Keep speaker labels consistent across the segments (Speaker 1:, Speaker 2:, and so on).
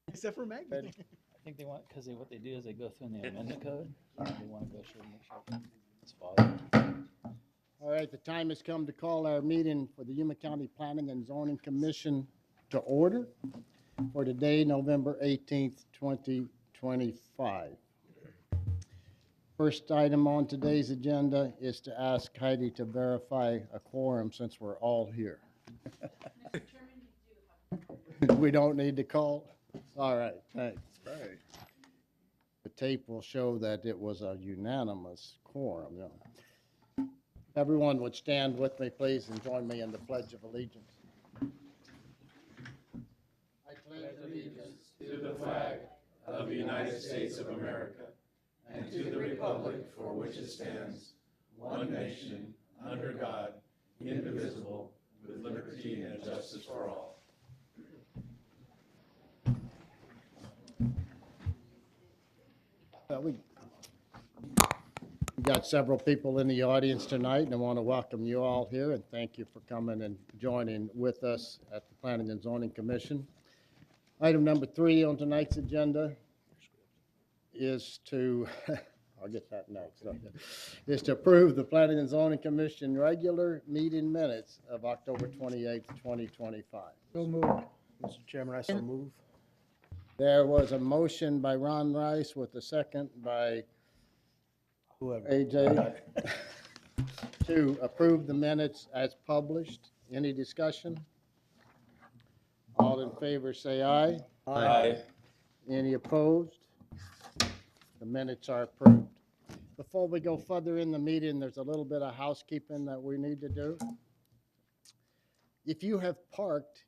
Speaker 1: Except for Maggie.
Speaker 2: I think they want, because what they do is they go through and they amend the code. They want to go through and make sure it's followed.
Speaker 3: All right, the time has come to call our meeting for the Yuma County Planning and Zoning Commission to order for today, November 18th, 2025. First item on today's agenda is to ask Heidi to verify a quorum since we're all here. We don't need to call? All right, thanks.
Speaker 1: Right.
Speaker 3: The tape will show that it was a unanimous quorum. Yeah. Everyone would stand with me, please, and join me in the Pledge of Allegiance. I pledge allegiance
Speaker 4: to the flag of the United States of America and to the republic for which it stands, one nation, under God, indivisible, with liberty and justice for all.
Speaker 3: We've got several people in the audience tonight, and I want to welcome you all here and thank you for coming and joining with us at the Planning and Zoning Commission. Item number 3 on tonight's agenda is to, I'll get that next, is to approve the Planning and Zoning Commission regular meeting minutes of October 28th, 2025.
Speaker 1: So moved. Mr. Chairman, I so move.
Speaker 3: There was a motion by Ron Rice with a second by
Speaker 1: Whoever.
Speaker 3: AJ to approve the minutes as published. Any discussion? All in favor say aye.
Speaker 4: Aye.
Speaker 3: Any opposed? The minutes are approved. Before we go further in the meeting, there's a little bit of housekeeping that we need to do. If you have parked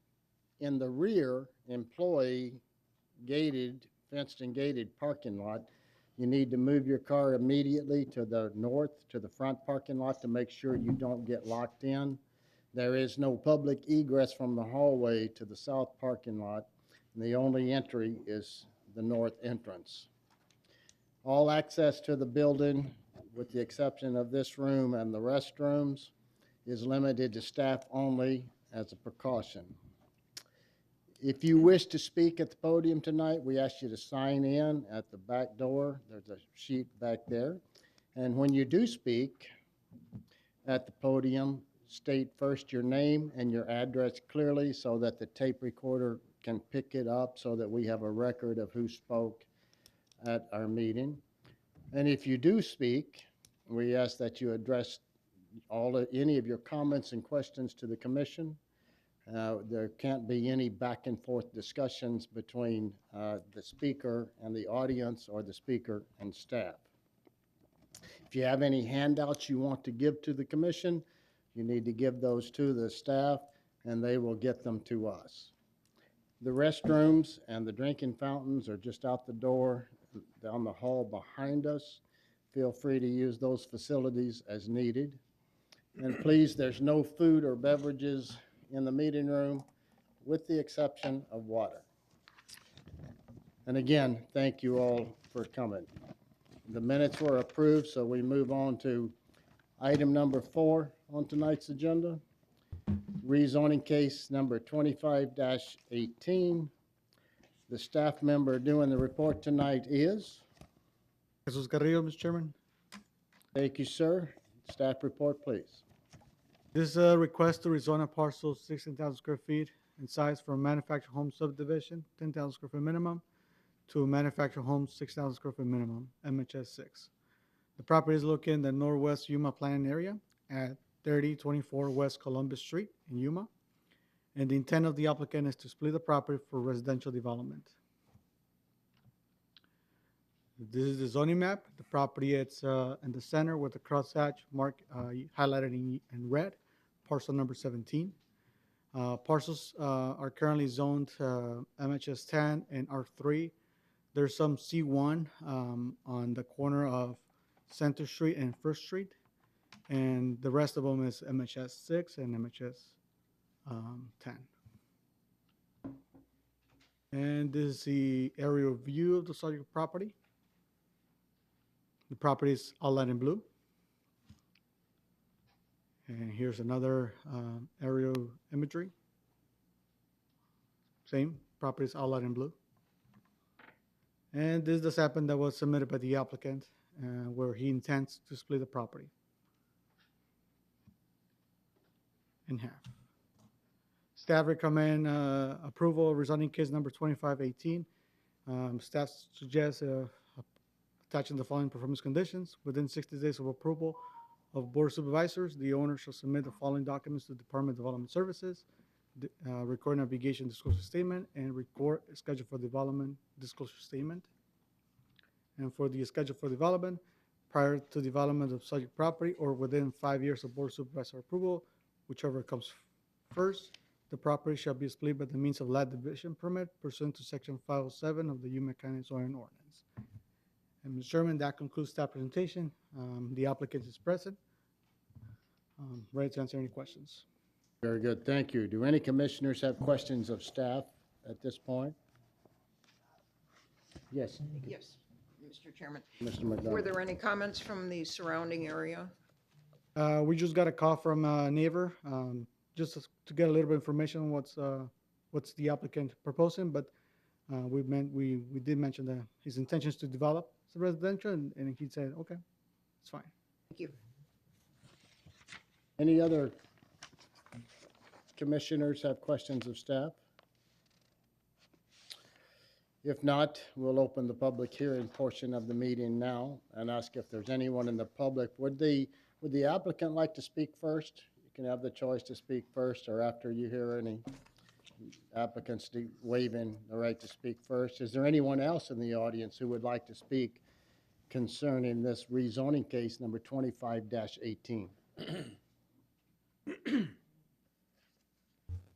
Speaker 3: in the rear employee gated, fenced and gated parking lot, you need to move your car immediately to the north, to the front parking lot to make sure you don't get locked in. There is no public egress from the hallway to the south parking lot, and the only entry is the north entrance. All access to the building, with the exception of this room and the restrooms, is limited to staff only as a precaution. If you wish to speak at the podium tonight, we ask you to sign in at the back door. There's a sheet back there. And when you do speak at the podium, state first your name and your address clearly so that the tape recorder can pick it up so that we have a record of who spoke at our meeting. And if you do speak, we ask that you address any of your comments and questions to the commission. There can't be any back and forth discussions between the speaker and the audience or the speaker and staff. If you have any handouts you want to give to the commission, you need to give those to the staff and they will get them to us. The restrooms and the drinking fountains are just out the door down the hall behind us. Feel free to use those facilities as needed. And please, there's no food or beverages in the meeting room, with the exception of water. And again, thank you all for coming. The minutes were approved, so we move on to item number 4 on tonight's agenda. Rezoning case number 25-18. The staff member doing the report tonight is?
Speaker 1: Jesus Carrillo, Mr. Chairman.
Speaker 3: Thank you, sir. Staff report, please.
Speaker 1: This is a request to rezone a parcel 16,000 square feet in size from manufactured home subdivision, 10,000 square foot minimum, to a manufactured home 6,000 square foot minimum, MHS 6. The property is located in the Northwest Yuma planning area at 3024 West Columbus Street in Yuma. And the intent of the applicant is to split the property for residential development. This is the zoning map. The property it's in the center with the crosshatch mark highlighted in red, parcel number 17. Parcels are currently zoned MHS 10 and R3. There's some C1 on the corner of Center Street and First Street, and the rest of them is MHS 6 and MHS 10. And this is the aerial view of the subject property. The property is outlined in blue. And here's another aerial imagery. Same, property is outlined in blue. And this is the sapling that was submitted by the applicant where he intends to split the property in half. Staff recommend approval of rezoning case number 2518. Staff suggests attaching the following performance conditions. Within 60 days of approval of Board of Supervisors, the owner shall submit the following documents to the Department of Development Services: record navigation disclosure statement and record schedule for development disclosure statement. And for the schedule for development, prior to development of subject property or within 5 years of Board of Supervisor approval, whichever comes first, the property shall be split by the means of lot division permit pursuant to Section 507 of the Yuma County zoning ordinance. And Mr. Chairman, that concludes staff presentation. The applicant is present. Ready to answer any questions.
Speaker 3: Very good, thank you. Do any commissioners have questions of staff at this point? Yes,
Speaker 5: Yes, Mr. Chairman.
Speaker 3: Mr.
Speaker 5: Were
Speaker 3: McDonough.
Speaker 5: there any comments from the surrounding area?
Speaker 1: We just got a call from a neighbor, just to get a little bit of information on what's the applicant proposing, but we did mention that his intentions to develop some residential, and he said, okay, it's fine.
Speaker 5: Thank you.
Speaker 3: Any other commissioners have questions of staff? If not, we'll open the public hearing portion of the meeting now and ask if there's anyone in the public. Would the applicant like to speak first? You can have the choice to speak first or after you hear any applicants waiving the right to speak first. Is there anyone else in the audience who would like to speak concerning this rezoning case number 25-18?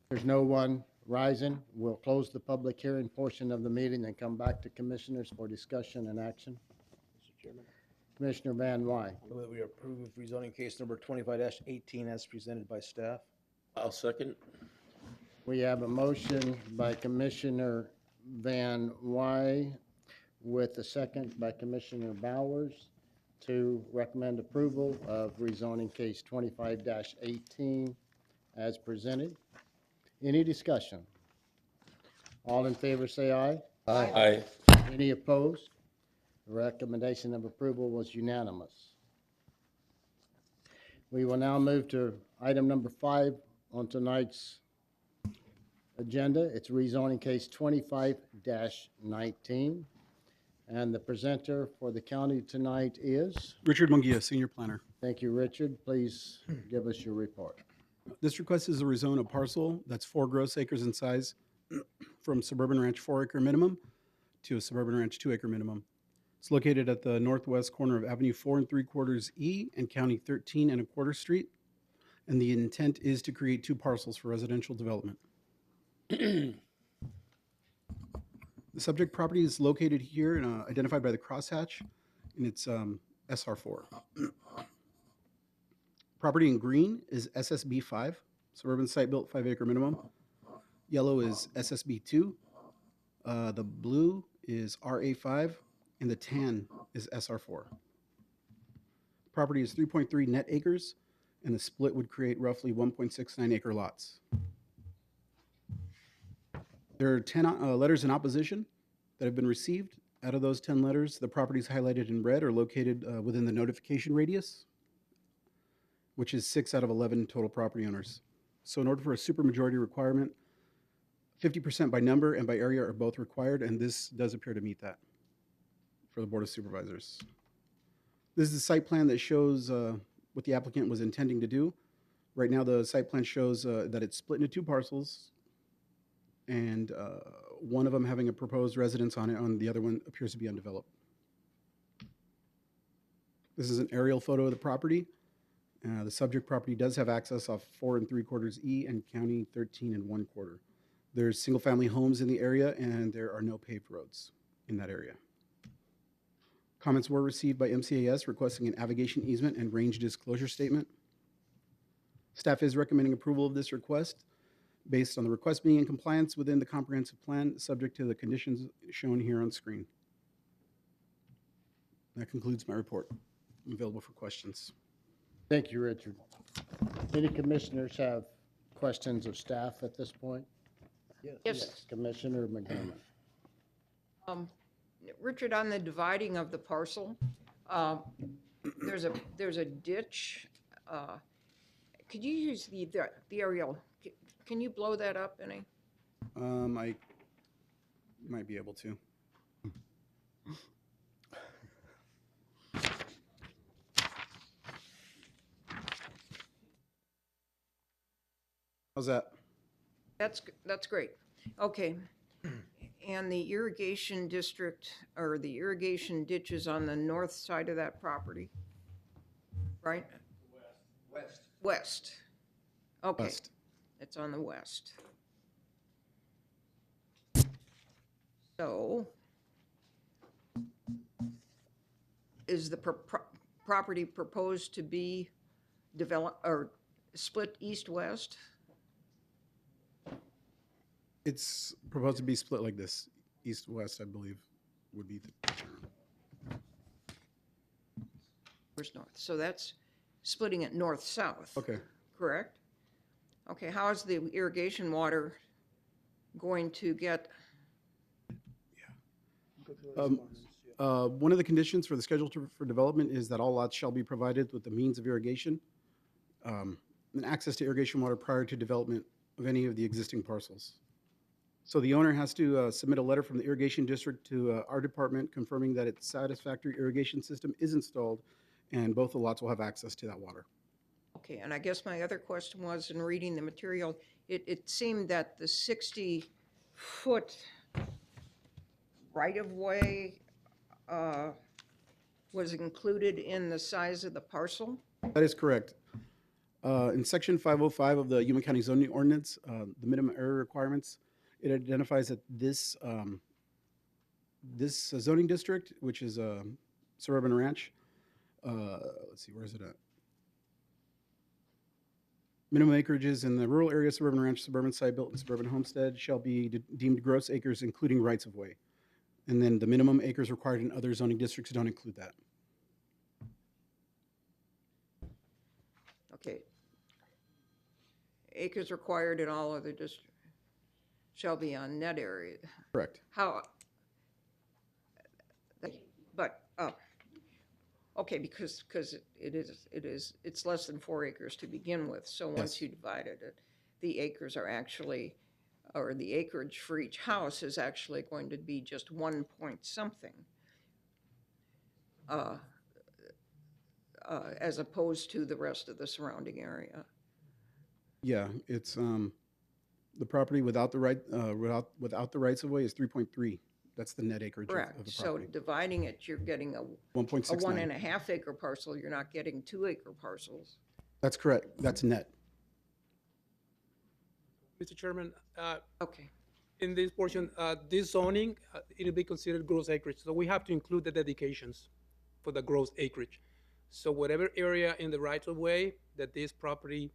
Speaker 3: There's no one rising. We'll close the public hearing portion of the meeting and come back to commissioners for discussion and action.
Speaker 6: Mr. Chairman,
Speaker 3: Commissioner Van Wy.
Speaker 6: I move that we approve rezoning case number 25-18 as presented by staff.
Speaker 4: I'll second.
Speaker 3: We have a motion by Commissioner Van Wy with a second by Commissioner Bowers to recommend approval of rezoning case 25-18 as presented. Any discussion? All in favor say aye.
Speaker 4: Aye.
Speaker 3: Any opposed? The recommendation of approval was unanimous. We will now move to item number 5 on tonight's agenda. It's rezoning case 25-19. And the presenter for the county tonight is,
Speaker 7: Richard Munguia, Senior Planner.
Speaker 3: thank you, Richard. Please give us your report.
Speaker 7: This request is a rezone of parcel that's 4 gross acres in size from Suburban Ranch 4-acre minimum to a Suburban Ranch 2-acre minimum. It's located at the northwest corner of Avenue 4 3/4 E and County 13 1/4 Street. And the intent is to create 2 parcels for residential development. The subject property is located here and identified by the crosshatch, and it's SR4. Property in green is SSB 5, suburban site built 5-acre minimum. Yellow is SSB 2. The blue is RA 5, and the tan is SR4. Property is 3.3 net acres, and the split would create roughly 1.69 acre lots. There are 10 letters in opposition that have been received. Out of those 10 letters, the properties highlighted in red are located within the notification radius, which is 6 out of 11 total property owners. So in order for a supermajority requirement, 50% by number and by area are both required, and this does appear to meet that for the Board of Supervisors. This is the site plan that shows what the applicant was intending to do. Right now, the site plan shows that it's split into 2 parcels, and one of them having a proposed residence on it, and the other one appears to be undeveloped. This is an aerial photo of the property. The subject property does have access off 4 3/4 E and County 13 1/4. There's single-family homes in the area, and there are no paved roads in that area. Comments were received by MCAS requesting an avigation easement and range disclosure statement. Staff is recommending approval of this request based on the request being in compliance within the comprehensive plan, subject to the conditions shown here on screen. That concludes my report. I'm available for questions.
Speaker 3: Thank you, Richard. Any commissioners have questions of staff at this point?
Speaker 5: Yes.
Speaker 3: Commissioner McDermott.
Speaker 5: Richard, on the dividing of the parcel, there's a ditch. Could you use the aerial? Can you blow that up any?
Speaker 7: I might be able to. How's that?
Speaker 5: That's great. Okay. And the irrigation district, or the irrigation ditches on the north side of that property, right? West. Okay.
Speaker 7: West.
Speaker 5: It's on the west. So, is the property proposed to be developed or split east-west?
Speaker 7: It's proposed to be split like this, east-west, I believe, would be the term.
Speaker 5: Where's north? So that's splitting it north-south.
Speaker 7: Okay.
Speaker 5: Correct? Okay, how is the irrigation water going to get,
Speaker 7: One of the conditions for the schedule for development is that all lots shall be provided with the means of irrigation and access to irrigation water prior to development of any of the existing parcels. So the owner has to submit a letter from the irrigation district to our department confirming that its satisfactory irrigation system is installed and both the lots will have access to that water.
Speaker 5: okay, and I guess my other question was, in reading the material, it seemed that the 60-foot right-of-way was included in the size of the parcel?
Speaker 7: That is correct. In section 505 of the Yuma County zoning ordinance, the minimum area requirements, it identifies that this zoning district, which is a suburban ranch, let's see, where is it at? Minimum acreages in the rural area, suburban ranch, suburban site built, and suburban homestead shall be deemed gross acres, including rights of way. And then the minimum acres required in other zoning districts don't include that.
Speaker 5: Okay. Acres required in all other districts shall be on net area.
Speaker 7: Correct.
Speaker 5: How, but, okay, because it's less than 4 acres to begin with, so once
Speaker 7: Yes.
Speaker 5: you divided it, the acres are actually, or the acreage for each house is actually going to be just 1 point something, as opposed to the rest of the surrounding area.
Speaker 7: Yeah, it's the property without the right without the rights of way is 3.3. That's the net acreage of
Speaker 5: Correct,
Speaker 7: the
Speaker 5: so
Speaker 7: property.
Speaker 5: dividing it, you're getting a
Speaker 7: 1.69.
Speaker 5: 1.5 acre parcel, you're not getting 2 acre parcels.
Speaker 7: That's correct. That's net.
Speaker 8: Mr. Chairman,
Speaker 5: Okay,
Speaker 8: in this portion, this zoning, it'll be considered gross acreage. So we have to include the dedications for the gross acreage. So whatever area in the right of way that this property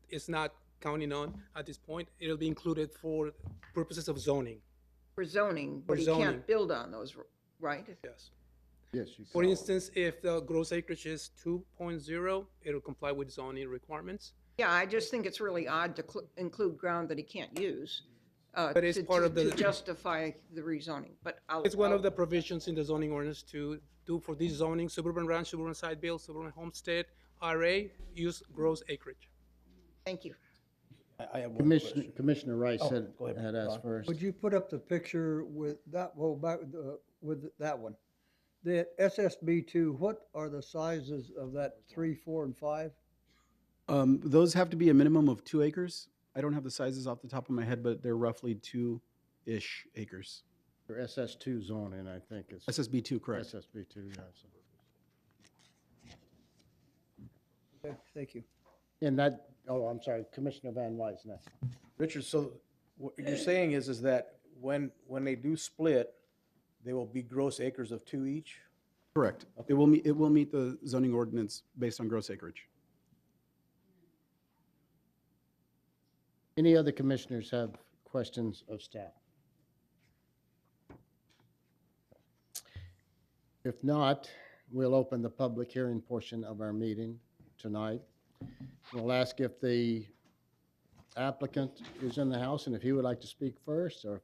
Speaker 8: is not counting on at this point, it'll be included for purposes of zoning.
Speaker 5: for zoning,
Speaker 8: For
Speaker 5: but he
Speaker 8: zoning.
Speaker 5: can't build on those, right?
Speaker 8: Yes.
Speaker 3: Yes, you
Speaker 8: For
Speaker 3: can.
Speaker 8: instance, if the gross acreage is 2.0, it'll comply with zoning requirements.
Speaker 5: Yeah, I just think it's really odd to include ground that he can't use.
Speaker 8: But it's part of
Speaker 5: To
Speaker 8: the-
Speaker 5: justify the rezoning, but I'll.
Speaker 8: It's one
Speaker 5: I'll-
Speaker 8: of the provisions in the zoning ordinance to do for this zoning, suburban ranch, suburban side build, suburban homestead, RA, use gross acreage.
Speaker 5: Thank you.
Speaker 6: I have one question.
Speaker 3: Commissioner Rice
Speaker 6: Oh,
Speaker 3: had
Speaker 6: go ahead,
Speaker 3: had asked
Speaker 6: Ron.
Speaker 3: first.
Speaker 9: Would you put up the picture with that, well, back, with that one? The SSB2, what are the sizes of that 3, 4, and 5?
Speaker 7: Those have to be a minimum of 2 acres. I don't have the sizes off the top of my head, but they're roughly 2-ish acres.
Speaker 3: For SS2 zoning, I think it's.
Speaker 7: SSB2, correct.
Speaker 3: SSB2, yeah. So.
Speaker 9: Okay, thank you.
Speaker 3: And that, oh, I'm sorry, Commissioner Van Wise next.
Speaker 6: Richard, so what you're saying is that when they do split, they will be gross acres of 2 each?
Speaker 7: Correct. It will meet the zoning ordinance based on gross acreage.
Speaker 3: Any other commissioners have questions of staff? If not, we'll open the public hearing portion of our meeting tonight. We'll ask if the applicant is in the house and if he would like to speak first, or if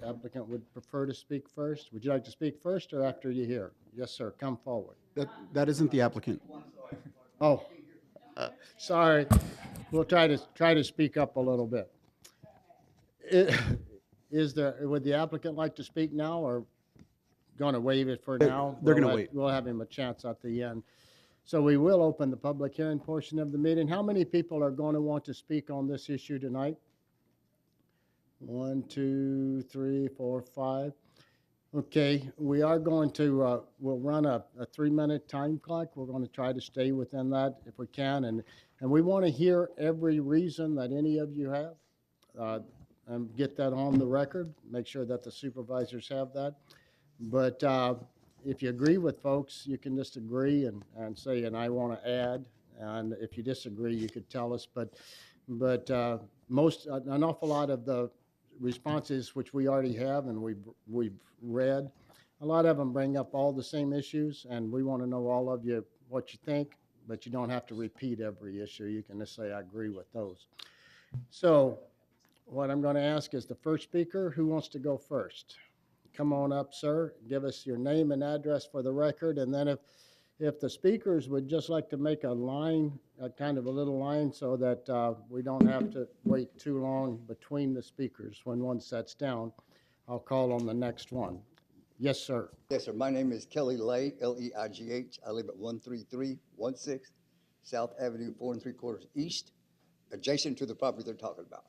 Speaker 3: the applicant would prefer to speak first. Would you like to speak first or after you hear? Yes, sir, come forward.
Speaker 7: That isn't the applicant.
Speaker 3: Oh, sorry. We'll try to speak up a little bit. Would the applicant like to speak now, or going to waive it for now?
Speaker 7: They're gonna
Speaker 3: We'll
Speaker 7: wait.
Speaker 3: We'll have him a chance at the end. So we will open the public hearing portion of the meeting. How many people are going to want to speak on this issue tonight? 1, 2, 3, 4, 5. Okay, we are going to, we'll run a 3-minute time clock. We're going to try to stay within that if we can. And we want to hear every reason that any of you have, and get that on the record. Make sure that the supervisors have that. But if you agree with folks, you can just agree and say, and I want to add. And if you disagree, you could tell us. But an awful lot of the responses, which we already have and we've read, a lot of them bring up all the same issues, and we want to know all of you what you think, but you don't have to repeat every issue. You can just say, I agree with those. So what I'm going to ask is the first speaker, who wants to go first? Come on up, sir. Give us your name and address for the record, and then if the speakers would just like to make a line, a kind of a little line, so that we don't have to wait too long between the speakers. When one sets down, I'll call on the next one. Yes, sir.
Speaker 10: Yes, sir. My name is Kelly Leigh, Leigh. I live at 13316 South Avenue, 4 3/4 East, adjacent to the property they're talking about.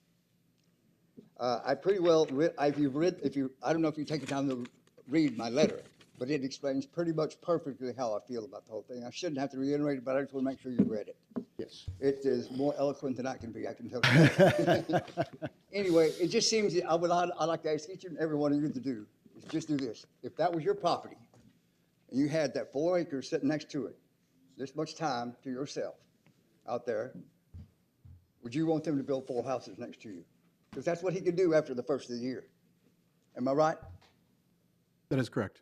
Speaker 10: I pretty well read, I don't know if you take the time to read my letter, but it explains pretty much perfectly how I feel about the whole thing. I shouldn't have to reiterate it, but I just want to make sure you read it.
Speaker 3: Yes.
Speaker 10: It is more eloquent than I can be, I can tell you that. Anyway, it just seems that I'd like to ask each and every one of you to do is just do this. If that was your property and you had that 4 acres sitting next to it, this much time to yourself out there, would you want them to build 4 houses next to you? Because that's what he could do after the first of the year. Am I right?
Speaker 7: That is correct.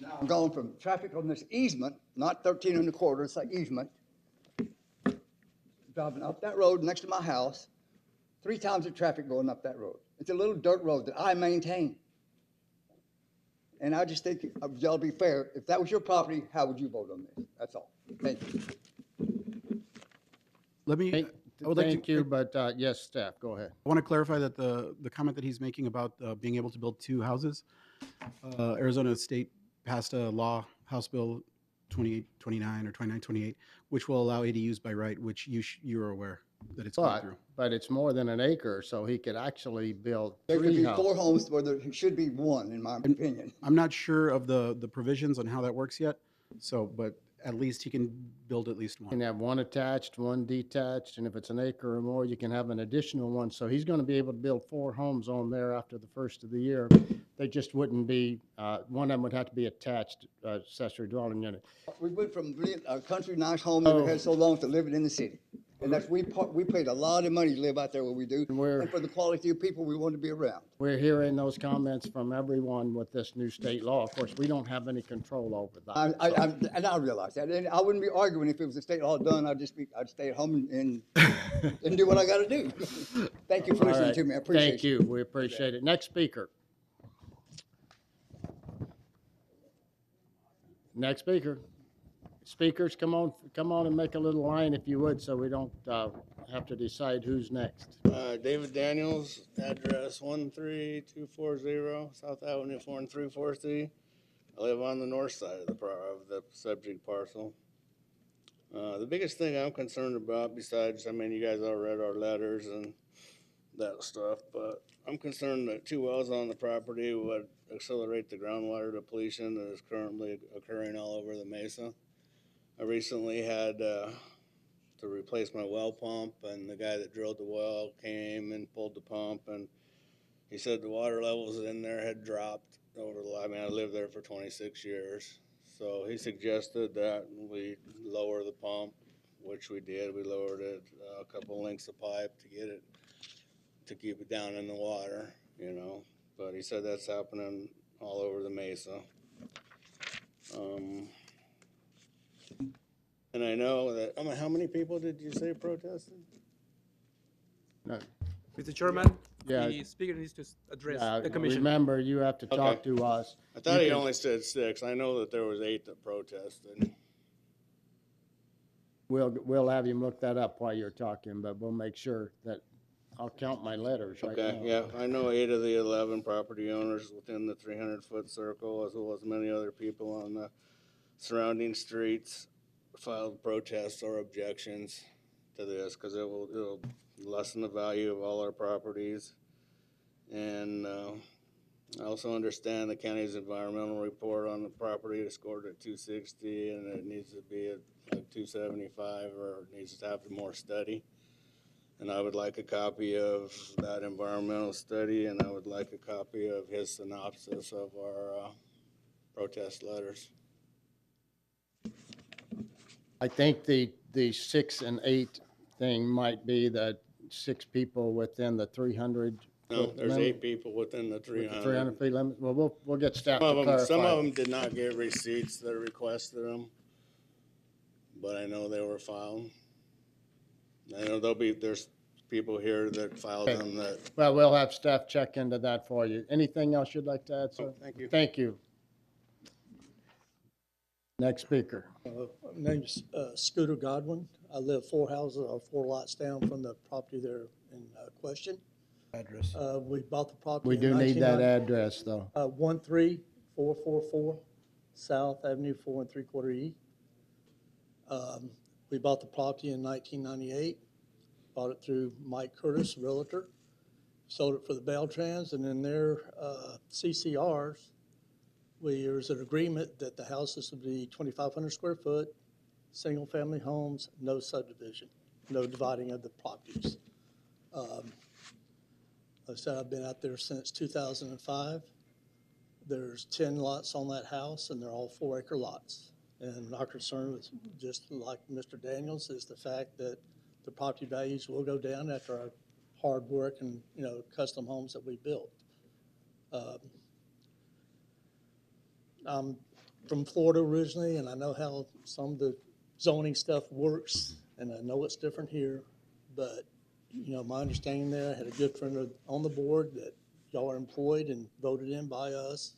Speaker 10: Now I'm going from traffic on this easement, not 13 1/4, it's like easement, driving up that road next to my house, 3 times the traffic going up that road. It's a little dirt road that I maintain. And I just think y'all be fair. If that was your property, how would you vote on this? That's all. Thank you.
Speaker 7: Let me, I would like
Speaker 3: Thank
Speaker 7: to,
Speaker 3: you, but yes, staff, go ahead.
Speaker 7: I want to clarify that the comment that he's making about being able to build 2 houses, Arizona State passed a law, House Bill 2829 or 2928, which will allow ADUs by right, which you're aware that it's going through.
Speaker 3: But it's more than an acre, so he could actually build
Speaker 10: There could
Speaker 3: 3
Speaker 10: be
Speaker 3: houses.
Speaker 10: 4 homes where there should be 1, in my opinion.
Speaker 7: I'm not sure of the provisions on how that works yet, so, but at least he can build at least
Speaker 3: You can
Speaker 7: one.
Speaker 3: have 1 attached, 1 detached, and if it's an acre or more, you can have an additional one. So he's going to be able to build 4 homes on there after the first of the year. They just wouldn't be, one of them would have to be attached, accessory dwelling unit.
Speaker 10: We went from a country nice home that we had so long to living in the city. And that's, we paid a lot of money to live out there where we do.
Speaker 3: We're-
Speaker 10: And for the quality of people we want to be around.
Speaker 3: We're hearing those comments from everyone with this new state law. Of course, we don't have any control over that.
Speaker 10: And I realize that. And I wouldn't be arguing if it was a state law done. I'd stay at home and do what I got to do. Thank you for
Speaker 3: All
Speaker 10: listening
Speaker 3: right.
Speaker 10: to me. I appreciate
Speaker 3: Thank you. We appreciate it. Next speaker. Next speaker. Speakers, come on and make a little line if you would, so we don't have to decide who's next.
Speaker 11: David Daniels, address 13240 South Avenue, 4 3/4. I live on the north side of the subject parcel. The biggest thing I'm concerned about, besides, I mean, you guys all read our letters and that stuff, but I'm concerned that 2 wells on the property would accelerate the groundwater depletion that is currently occurring all over the mesa. I recently had to replace my well pump, and the guy that drilled the well came and pulled the pump, and he said the water levels in there had dropped over the, I mean, I lived there for 26 years. So he suggested that we lower the pump, which we did. We lowered it a couple lengths of pipe to get it, to keep it down in the water, you know. But he said that's happening all over the mesa. And I know that, I mean, how many people did you say protested?
Speaker 3: No.
Speaker 8: Mr. Chairman,
Speaker 3: Yeah.
Speaker 8: the speaker needs to address
Speaker 3: Yeah,
Speaker 8: the commission.
Speaker 3: remember, you have to talk
Speaker 11: Okay.
Speaker 3: to us.
Speaker 11: I thought
Speaker 3: You
Speaker 11: he
Speaker 3: can-
Speaker 11: only said 6. I know that there was 8 that protested.
Speaker 3: We'll have him look that up while you're talking, but we'll make sure that, I'll count my letters right now.
Speaker 11: Okay, yeah, I know 8 of the 11 property owners within the 300-foot circle, as well as many other people on the surrounding streets, filed protests or objections to this, because it'll lessen the value of all our properties. And I also understand the county's environmental report on the property is scored at 260, and it needs to be at like 275, or it needs to have more study. And I would like a copy of that environmental study, and I would like a copy of his synopsis of our protest letters.
Speaker 3: I think the 6 and 8 thing might be the 6 people within the 300.
Speaker 11: No,
Speaker 3: foot
Speaker 11: there's
Speaker 3: limit,
Speaker 11: 8 people within the
Speaker 3: with the
Speaker 11: 300.
Speaker 3: 300 feet limit. Well, we'll get staff
Speaker 11: Some
Speaker 3: to
Speaker 11: of them, some
Speaker 3: clarify.
Speaker 11: of them did not get receipts that requested them, but I know they were filed. I know there's people here that filed
Speaker 3: Okay.
Speaker 11: them that.
Speaker 3: Well, we'll have staff check into that for you. Anything else you'd like to add, sir?
Speaker 11: Thank you.
Speaker 3: Thank you. Next speaker.
Speaker 12: My name's Scooter Godwin. I live 4 houses or 4 lots down from the property there in question.
Speaker 6: Address.
Speaker 12: We bought the property.
Speaker 3: We
Speaker 12: in
Speaker 3: do need that
Speaker 12: 1990
Speaker 3: address, though.
Speaker 12: 13444 South Avenue 4 3/4 E. We bought the property in 1998. Bought it through Mike Curtis, Realtor. Sold it for the Beltrans, and in their CCRs, there's an agreement that the houses would be 2,500 square foot, single-family homes, no subdivision, no dividing of the properties. Like I said, I've been out there since 2005. There's 10 lots on that house, and they're all 4-acre lots. And our concern was, just like Mr. Daniels, is the fact that the property values will go down after our hard work and, you know, custom homes that we built. I'm from Florida originally, and I know how some of the zoning stuff works, and I know it's different here. But, you know, my understanding there, I had a good friend on the board that y'all are employed and voted in by us.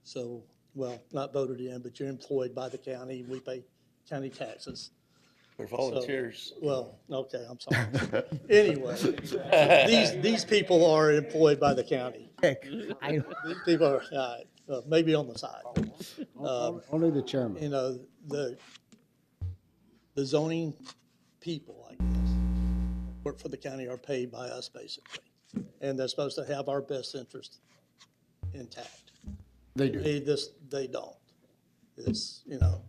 Speaker 12: So, well, not voted in, but you're employed by the county. We pay county taxes.
Speaker 4: We're volunteers.
Speaker 12: Well, okay, I'm sorry. Anyway, these people are employed by the county.
Speaker 3: I-
Speaker 12: These people are, maybe on the side.
Speaker 3: Only the chairman.
Speaker 12: You know, the zoning people, I guess, work for the county are paid by us, basically. And they're supposed to have our best interest intact.
Speaker 3: They do.
Speaker 12: They don't. It's, you know,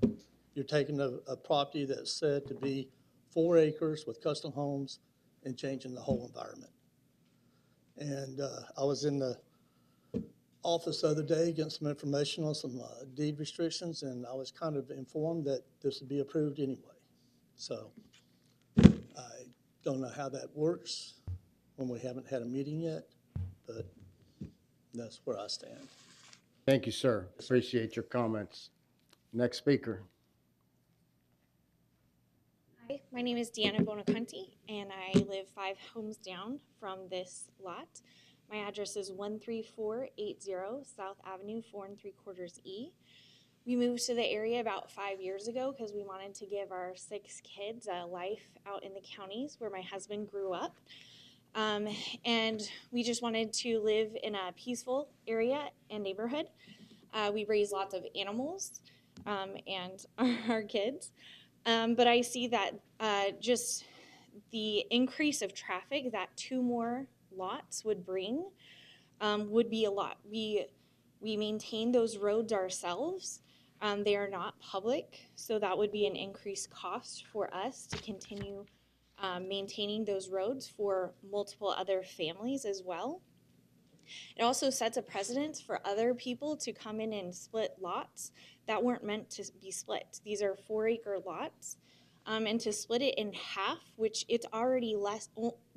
Speaker 12: you're taking a property that's said to be 4 acres with custom homes and changing the whole environment. And I was in the office the other day getting some information on some deed restrictions, and I was kind of informed that this would be approved anyway. So I don't know how that works when we haven't had a meeting yet, but that's where I stand.
Speaker 3: Thank you, sir. Appreciate your comments. Next speaker.
Speaker 13: Hi, my name is Deanna Bonaconti, and I live 5 homes down from this lot. My address is 13480 South Avenue 4 3/4 E. We moved to the area about 5 years ago because we wanted to give our 6 kids a life out in the counties where my husband grew up. And we just wanted to live in a peaceful area and neighborhood. We raise lots of animals and our kids. But I see that just the increase of traffic that 2 more lots would bring would be a lot. We maintain those roads ourselves. They are not public, so that would be an increased cost for us to continue maintaining those roads for multiple other families as well. It also sets a precedent for other people to come in and split lots that weren't meant to be split. These are 4-acre lots, and to split it in half, which it's already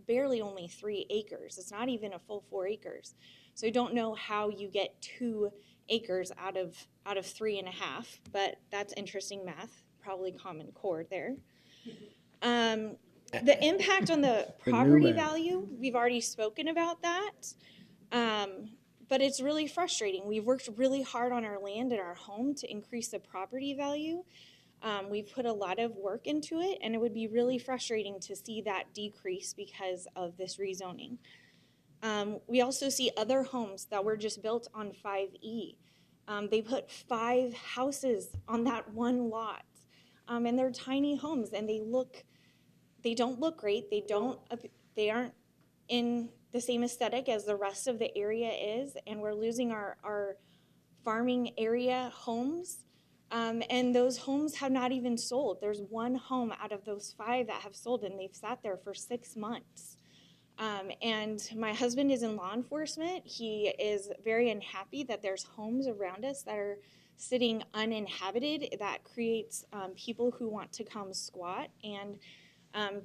Speaker 13: barely only 3 acres. It's not even a full 4 acres. So I don't know how you get 2 acres out of 3.5, but that's interesting math, probably Common Core there. The impact on the
Speaker 3: The new
Speaker 13: property
Speaker 3: math.
Speaker 13: value, we've already spoken about that. But it's really frustrating. We've worked really hard on our land and our home to increase the property value. We've put a lot of work into it, and it would be really frustrating to see that decrease because of this rezoning. We also see other homes that were just built on 5E. They put 5 houses on that one lot, and they're tiny homes, and they don't look great. They aren't in the same aesthetic as the rest of the area is, and we're losing our farming area homes. And those homes have not even sold. There's 1 home out of those 5 that have sold, and they've sat there for 6 months. And my husband is in law enforcement. He is very unhappy that there's homes around us that are sitting uninhabited. That creates people who want to come squat and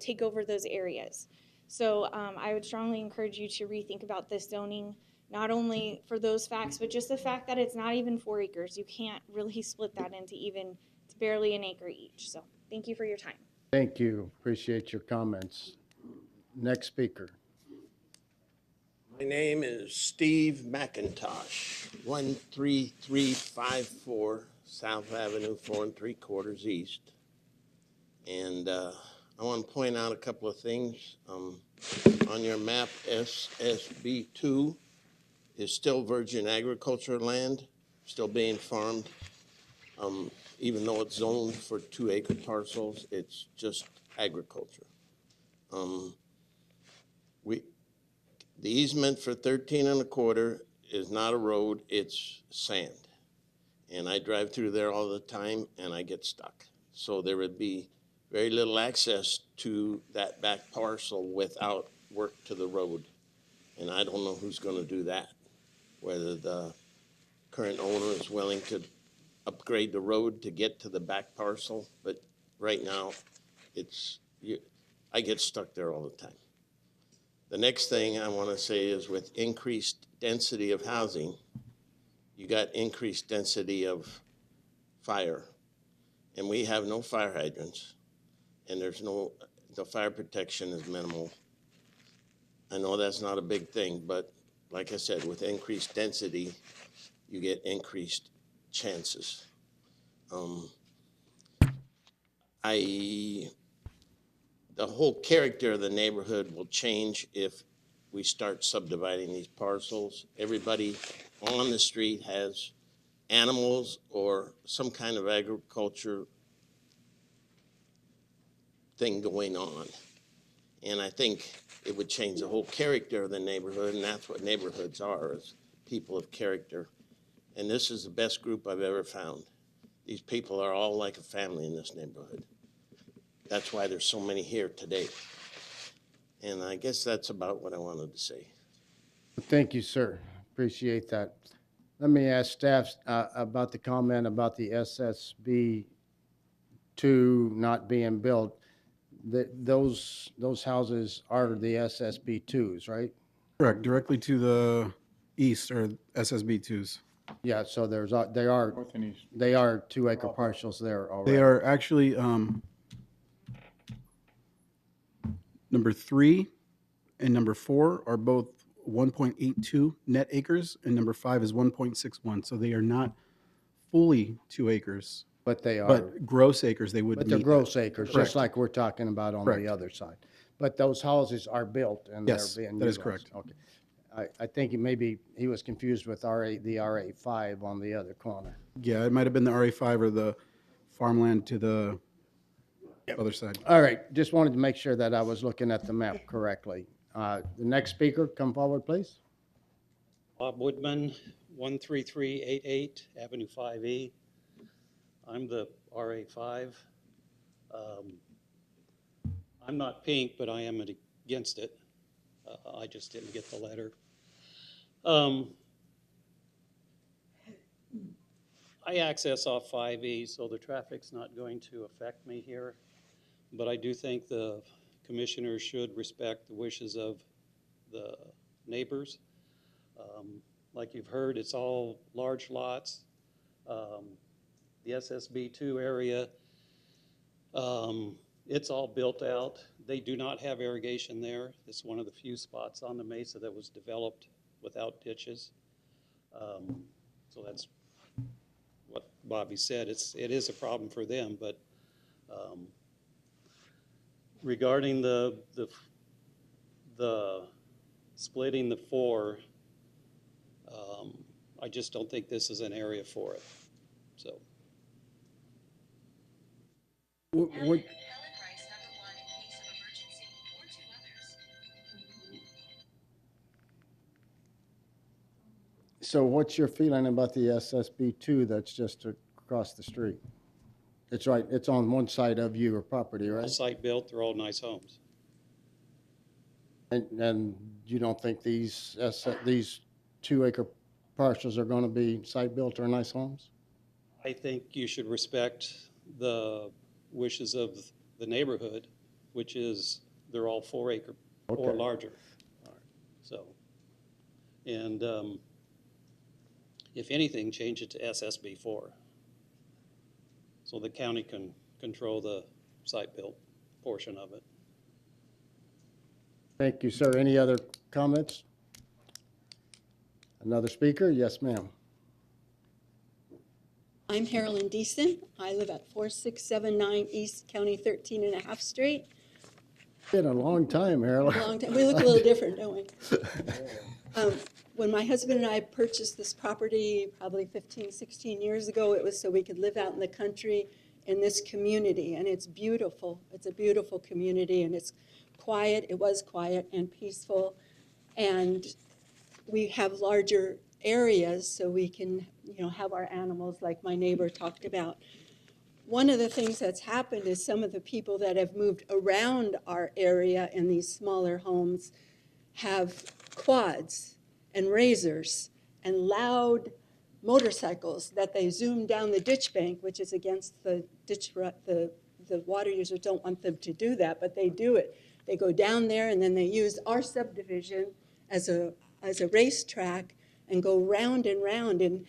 Speaker 13: take over those areas. So I would strongly encourage you to rethink about this zoning, not only for those facts, but just the fact that it's not even 4 acres. You can't really split that into even, it's barely an acre each. So thank you for your time.
Speaker 3: Thank you. Appreciate your comments. Next speaker.
Speaker 14: My name is Steve McIntosh, 13354 South Avenue, 4 3/4 East. And I want to point out a couple of things. On your map, SSB2 is still virgin agriculture land, still being farmed. Even though it's zoned for 2-acre parcels, it's just agriculture. The easement for 13 1/4 is not a road, it's sand. And I drive through there all the time and I get stuck. So there would be very little access to that back parcel without work to the road. And I don't know who's going to do that, whether the current owner is willing to upgrade the road to get to the back parcel. But right now, I get stuck there all the time. The next thing I want to say is with increased density of housing, you got increased density of fire. And we have no fire hydrants, and the fire protection is minimal. I know that's not a big thing, but like I said, with increased density, you get increased chances. The whole character of the neighborhood will change if we start subdividing these parcels. Everybody on the street has animals or some kind of agriculture thing going on. And I think it would change the whole character of the neighborhood, and that's what neighborhoods are, is people of character. And this is the best group I've ever found. These people are all like a family in this neighborhood. That's why there's so many here today. And I guess that's about what I wanted to say.
Speaker 3: Thank you, sir. Appreciate that. Let me ask staff about the comment about the SSB 2 not being built. Those houses are the SSB 2s, right?
Speaker 7: Correct, directly to the east are SSB 2s.
Speaker 3: Yeah, so they are 2-acre parcels there already.
Speaker 7: They are actually, number 3 and number 4 are both 1.82 net acres, and number 5 is 1.61. So they are not fully 2 acres.
Speaker 3: But they are.
Speaker 7: But gross acres, they would
Speaker 3: But
Speaker 7: meet
Speaker 3: they're
Speaker 7: that.
Speaker 3: gross acres,
Speaker 7: Correct.
Speaker 3: just like we're talking about on
Speaker 7: Correct.
Speaker 3: the other side. But those houses are built and they're
Speaker 7: Yes,
Speaker 3: being
Speaker 7: that is
Speaker 3: utilized.
Speaker 7: correct.
Speaker 3: Okay. I think maybe he was confused with the RA5 on the other corner.
Speaker 7: Yeah, it might have been the RA5 or the farmland to the other side.
Speaker 3: All right, just wanted to make sure that I was looking at the map correctly. The next speaker, come forward, please.
Speaker 15: Bob Woodman, 13388 Avenue 5E. I'm the RA5. I'm not pink, but I am against it. I just didn't get the letter. I access off 5E, so the traffic's not going to affect me here. But I do think the commissioners should respect the wishes of the neighbors. Like you've heard, it's all large lots. The SSB2 area, it's all built out. They do not have irrigation there. It's one of the few spots on the mesa that was developed without ditches. So that's what Bobby said. It is a problem for them, but regarding the splitting the 4, I just don't think this is an area for it. So.
Speaker 3: So what's your feeling about the SSB2 that's just across the street? It's right, it's on one side of your property,
Speaker 15: All
Speaker 3: right?
Speaker 15: site built, they're all nice homes.
Speaker 3: And you don't think these 2-acre parcels are going to be site built or nice homes?
Speaker 15: I think you should respect the wishes of the neighborhood, which is they're all 4-acre or
Speaker 3: Okay.
Speaker 15: larger. So, and if anything, change it to SSB4. So the county can control the site built portion of it.
Speaker 3: Thank you, sir. Any other comments? Another speaker? Yes, ma'am.
Speaker 16: I'm Carolyn Deason. I live at 4679 East County 13.5 Street.
Speaker 3: Been a long time, Harold.
Speaker 16: Long time. We look a little different, don't we? When my husband and I purchased this property probably 15, 16 years ago, it was so we could live out in the country in this community, and it's beautiful. It's a beautiful community, and it's quiet. It was quiet and peaceful, and we have larger areas so we can, have our animals like my neighbor talked about. One of the things that's happened is some of the people that have moved around our area in these smaller homes have quads and razors and loud motorcycles that they zoom down the ditch bank, which is against the ditch. The water users don't want them to do that, but they do it. They go down there and then they use our subdivision as a racetrack and go round and round, and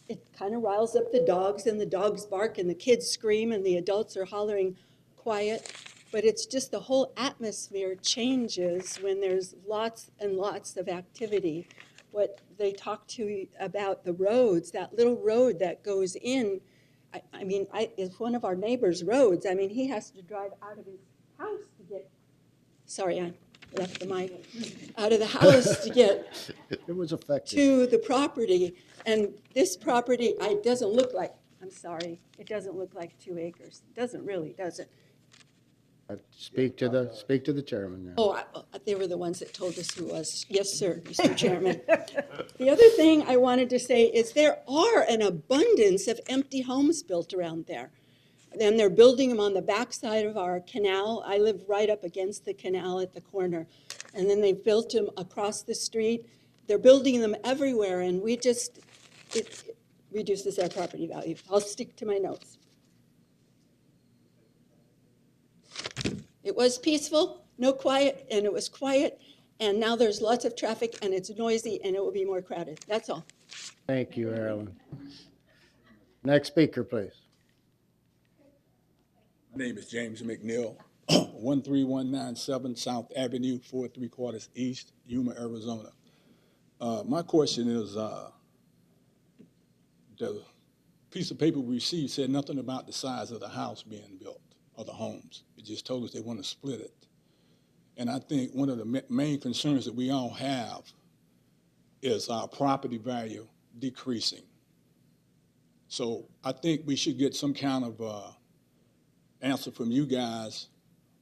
Speaker 16: it kind of riles up the dogs, and the dogs bark and the kids scream and the adults are hollering quiet. But it's just the whole atmosphere changes when there's lots and lots of activity. What they talk to about the roads, that little road that goes in, it's one of our neighbor's roads. I mean, he has to drive out of his house to get, sorry, I left the mic, out of the house to get
Speaker 3: It was effective.
Speaker 16: to the property. And this property, it doesn't look like, I'm sorry, it doesn't look like 2 acres. It doesn't really, does it?
Speaker 3: Speak to the chairman now.
Speaker 16: Oh, they were the ones that told us who was. Yes, sir, Mr. Chairman. The other thing I wanted to say is there are an abundance of empty homes built around there. And they're building them on the backside of our canal. I live right up against the canal at the corner. And then they've built them across the street. They're building them everywhere, and it reduces our property value. I'll stick to my notes. It was peaceful, no quiet, and it was quiet, and now there's lots of traffic, and it's noisy, and it will be more crowded. That's all.
Speaker 3: Thank you, Carolyn. Next speaker, please.
Speaker 17: My name is James McNeil, 13197 South Avenue, 4 3/4 East, Yuma, Arizona. My question is, the piece of paper we received said nothing about the size of the house being built or the homes. It just told us they want to split it. And I think one of the main concerns that we all have is our property value decreasing. So I think we should get some kind of answer from you guys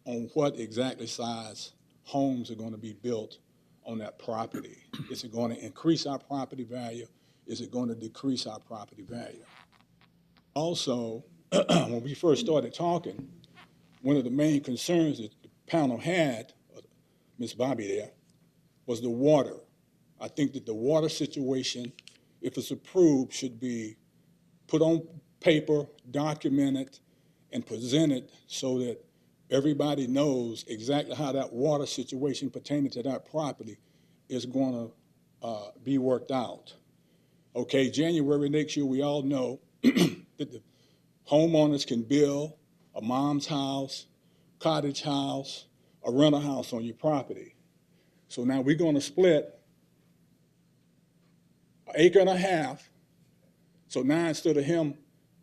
Speaker 17: on what exactly size homes are going to be built on that property. Is it going to increase our property value? Is it going to decrease our property value? Also, when we first started talking, one of the main concerns that the panel had, Ms. Bobby there, was the water. I think that the water situation, if it's approved, should be put on paper, documented, and presented so that everybody knows exactly how that water situation pertaining to that property is going to be worked out. Okay, January next year, we all know that the homeowners can build a mom's house, cottage house, a rental house on your property. So now we're going to split an acre and a half. So now instead of him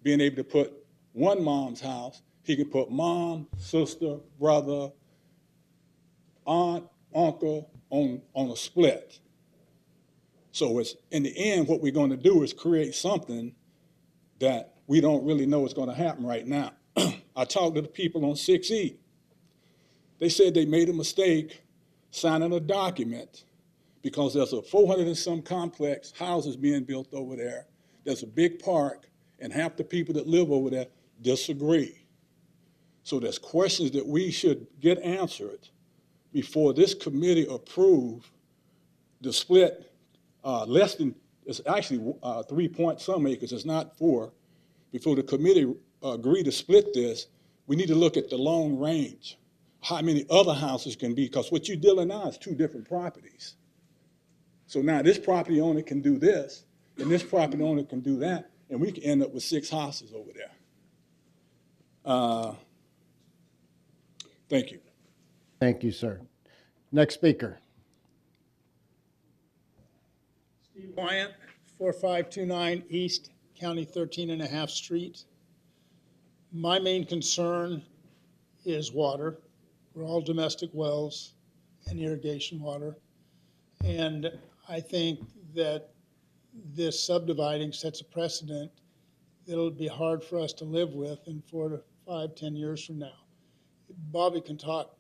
Speaker 17: being able to put one mom's house, he can put mom, sister, brother, aunt, uncle on a split. So it's, in the end, what we're going to do is create something that we don't really know what's going to happen right now. I talked to the people on 6E. They said they made a mistake signing a document because there's a 400 and some complex houses being built over there. There's a big park, and half the people that live over there disagree. So there's questions that we should get answered before this committee approve the split. Less than, it's actually 3 point some acres, it's not 4. Before the committee agree to split this, we need to look at the long range, how many other houses can be, because what you're dealing now is 2 different properties. So now this property owner can do this, and this property owner can do that, and we can end up with 6 houses over there. Thank you.
Speaker 3: Thank you, sir. Next speaker.
Speaker 18: Steve Wyant, 4529 East County 13.5 Street. My main concern is water. We're all domestic wells and irrigation water. And I think that this subdividing sets a precedent that'll be hard for us to live with in 4 to 5, 10 years from now. Bobby can talk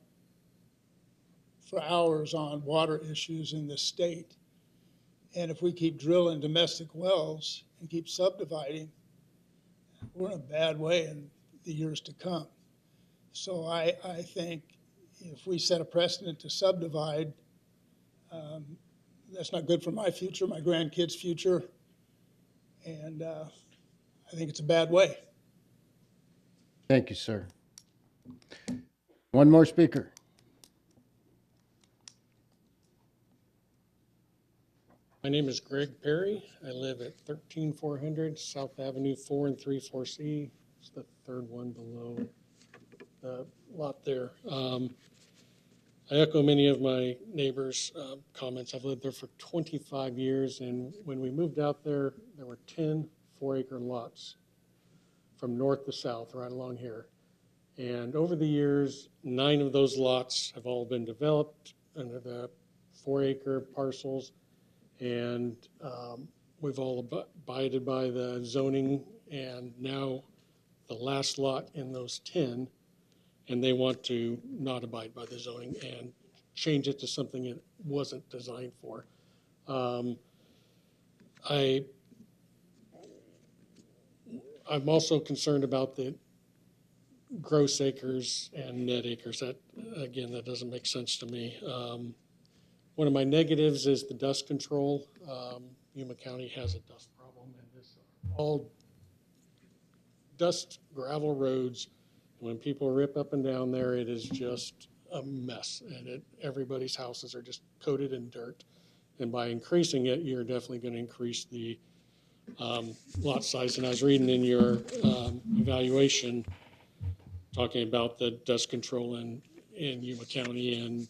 Speaker 18: for hours on water issues in this state. And if we keep drilling domestic wells and keep subdividing, we're in a bad way in the years to come. So I think if we set a precedent to subdivide, that's not good for my future, my grandkids' future, and I think it's a bad way.
Speaker 3: Thank you, sir. One more speaker.
Speaker 19: My name is Greg Perry. I live at 13400 South Avenue 4 and 3/4C. It's the third one below the lot there. I echo many of my neighbors' comments. I've lived there for 25 years, and when we moved out there, there were 10 4-acre lots from north to south right along here. And over the years, 9 of those lots have all been developed under the 4-acre parcels. And we've all abided by the zoning, and now the last lot in those 10, and they want to not abide by the zoning and change it to something it wasn't designed for. I'm also concerned about the gross acres and net acres. That, again, that doesn't make sense to me. One of my negatives is the dust control. Yuma County has a dust problem, and this all dust gravel roads. When people rip up and down there, it is just a mess, and everybody's houses are just coated in dirt. And by increasing it, you're definitely going to increase the lot size. And I was reading in your evaluation talking about the dust control in Yuma County and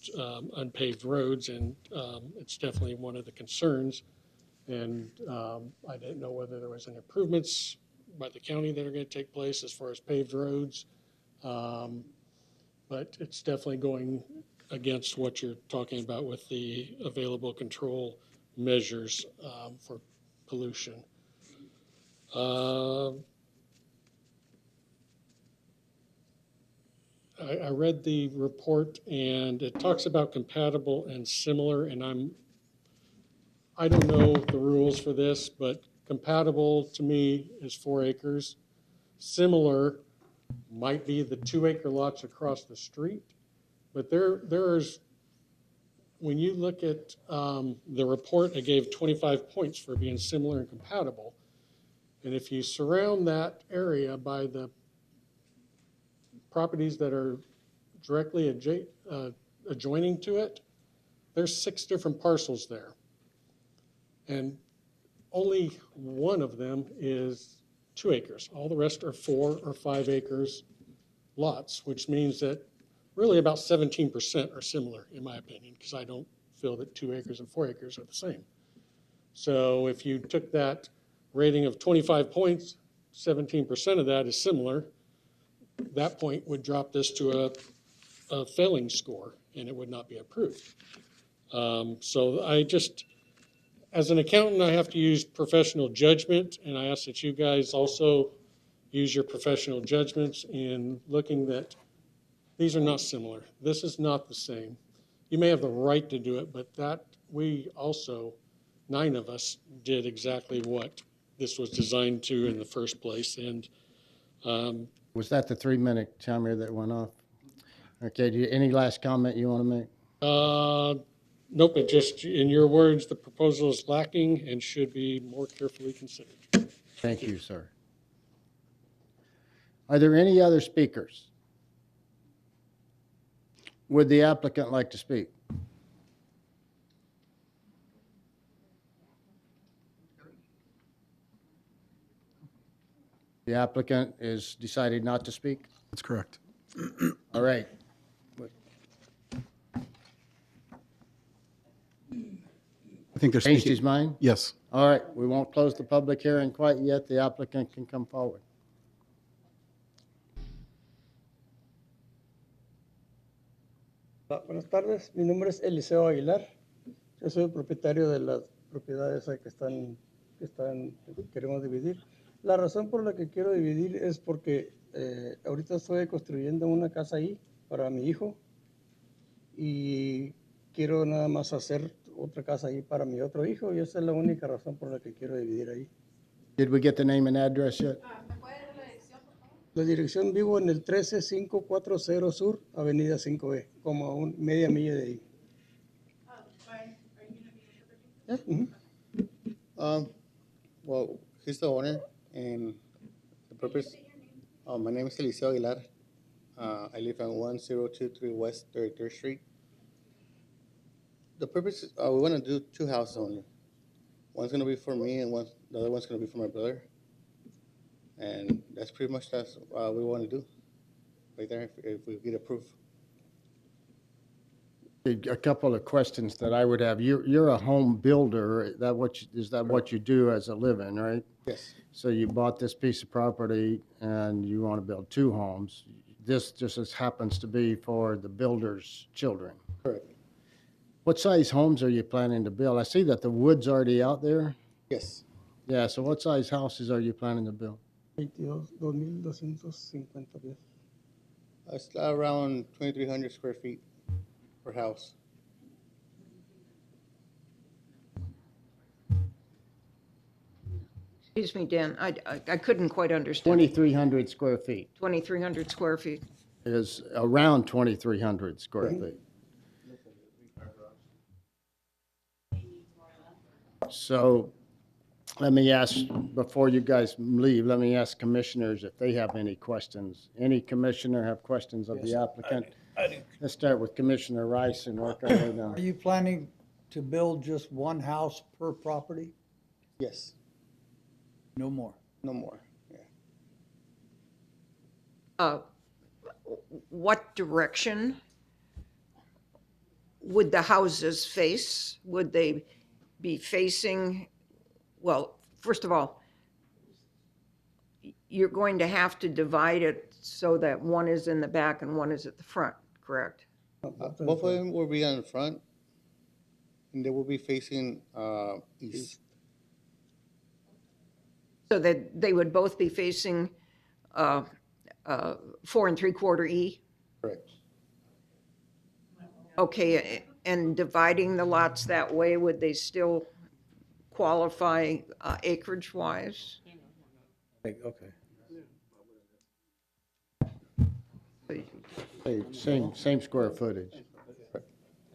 Speaker 19: unpaved roads, and it's definitely one of the concerns. And I didn't know whether there was any improvements by the county that are going to take place as far as paved roads, but it's definitely going against what you're talking about with the available control measures for pollution. I read the report, and it talks about compatible and similar, and I don't know the rules for this, but compatible to me is 4 acres. similar might be the 2-acre lots across the street. But there's, when you look at the report, it gave 25 points for being similar and compatible. And if you surround that area by the properties that are directly adjoining to it, there's 6 different parcels there. And only one of them is 2 acres. All the rest are 4 or 5 acres lots, which means that really about 17% are similar, in my opinion, because I don't feel that 2 acres and 4 acres are the same. So if you took that rating of 25 points, 17% of that is similar, that point would drop this to a failing score, and it would not be approved. So I just, as an accountant, I have to use professional judgment, and I ask that you guys also use your professional judgments in looking that these are not similar. This is not the same. You may have the right to do it, but that we also, 9 of us, did exactly what this was designed to in the first place. And
Speaker 3: Was that the 3-minute timer that went off? Okay, any last comment you want to make?
Speaker 19: nope, it just, in your words, the proposal is lacking and should be more carefully considered.
Speaker 3: Thank you, sir. Are there any other speakers? Would the applicant like to speak? The applicant is decided not to speak?
Speaker 7: That's correct.
Speaker 3: All right.
Speaker 7: I think they're
Speaker 3: Changed
Speaker 7: speaking.
Speaker 3: his mind?
Speaker 7: Yes.
Speaker 3: All right, we won't close the public hearing quite yet. The applicant can come forward.
Speaker 20: Buenas tardes, mi nombre es Eliseo Aguilar. Yo soy el propietario de las propiedades que queremos dividir. La razón por la que quiero dividir es porque ahorita estoy construyendo una casa ahí para mi hijo y quiero nada más hacer otra casa ahí para mi otro hijo y esa es la única razón por la que quiero dividir ahí.
Speaker 3: Did we get the name and address yet?
Speaker 20: La dirección vivo en el 13540 Sur, Avenida 5E, como a media milla de ahí.
Speaker 11: Well, he's the owner, and the purpose, my name is Eliseo Aguilar. I live on 1023 West 33rd Street. The purpose is, we want to do 2 houses only. One's going to be for me, and the other one's going to be for my brother. And that's pretty much what we want to do right there if we get approved.
Speaker 3: A couple of questions that I would have. You're a home builder. Is that what you do as a living, right?
Speaker 11: Yes.
Speaker 3: So you bought this piece of property and you want to build 2 homes. This just happens to be for the builder's children.
Speaker 11: Correct.
Speaker 3: What size homes are you planning to build? I see that the wood's already out there.
Speaker 11: Yes.
Speaker 3: Yeah, so what size houses are you planning to build?
Speaker 20: 22,250 pies.
Speaker 11: It's around 2,300 square feet per house.
Speaker 5: Excuse me, Dan, I couldn't quite understand.
Speaker 3: 2,300 square feet
Speaker 5: 2,300 square feet.
Speaker 3: is around 2,300 square feet. So let me ask, before you guys leave, let me ask commissioners if they have any questions. Any commissioner have questions of the applicant? Let's start with Commissioner Rice and work our way down.
Speaker 9: Are you planning to build just one house per property?
Speaker 11: Yes.
Speaker 9: No more?
Speaker 11: No more.
Speaker 5: What direction would the houses face? Would they be facing, well, first of all, you're going to have to divide it so that one is in the back and one is at the front, correct?
Speaker 11: Both of them will be on the front, and they will be facing east.
Speaker 5: So that they would both be facing 4 3/4 E?
Speaker 11: Correct.
Speaker 5: Okay, and dividing the lots that way, would they still qualify acreage-wise?
Speaker 6: Okay.
Speaker 3: Same square footage.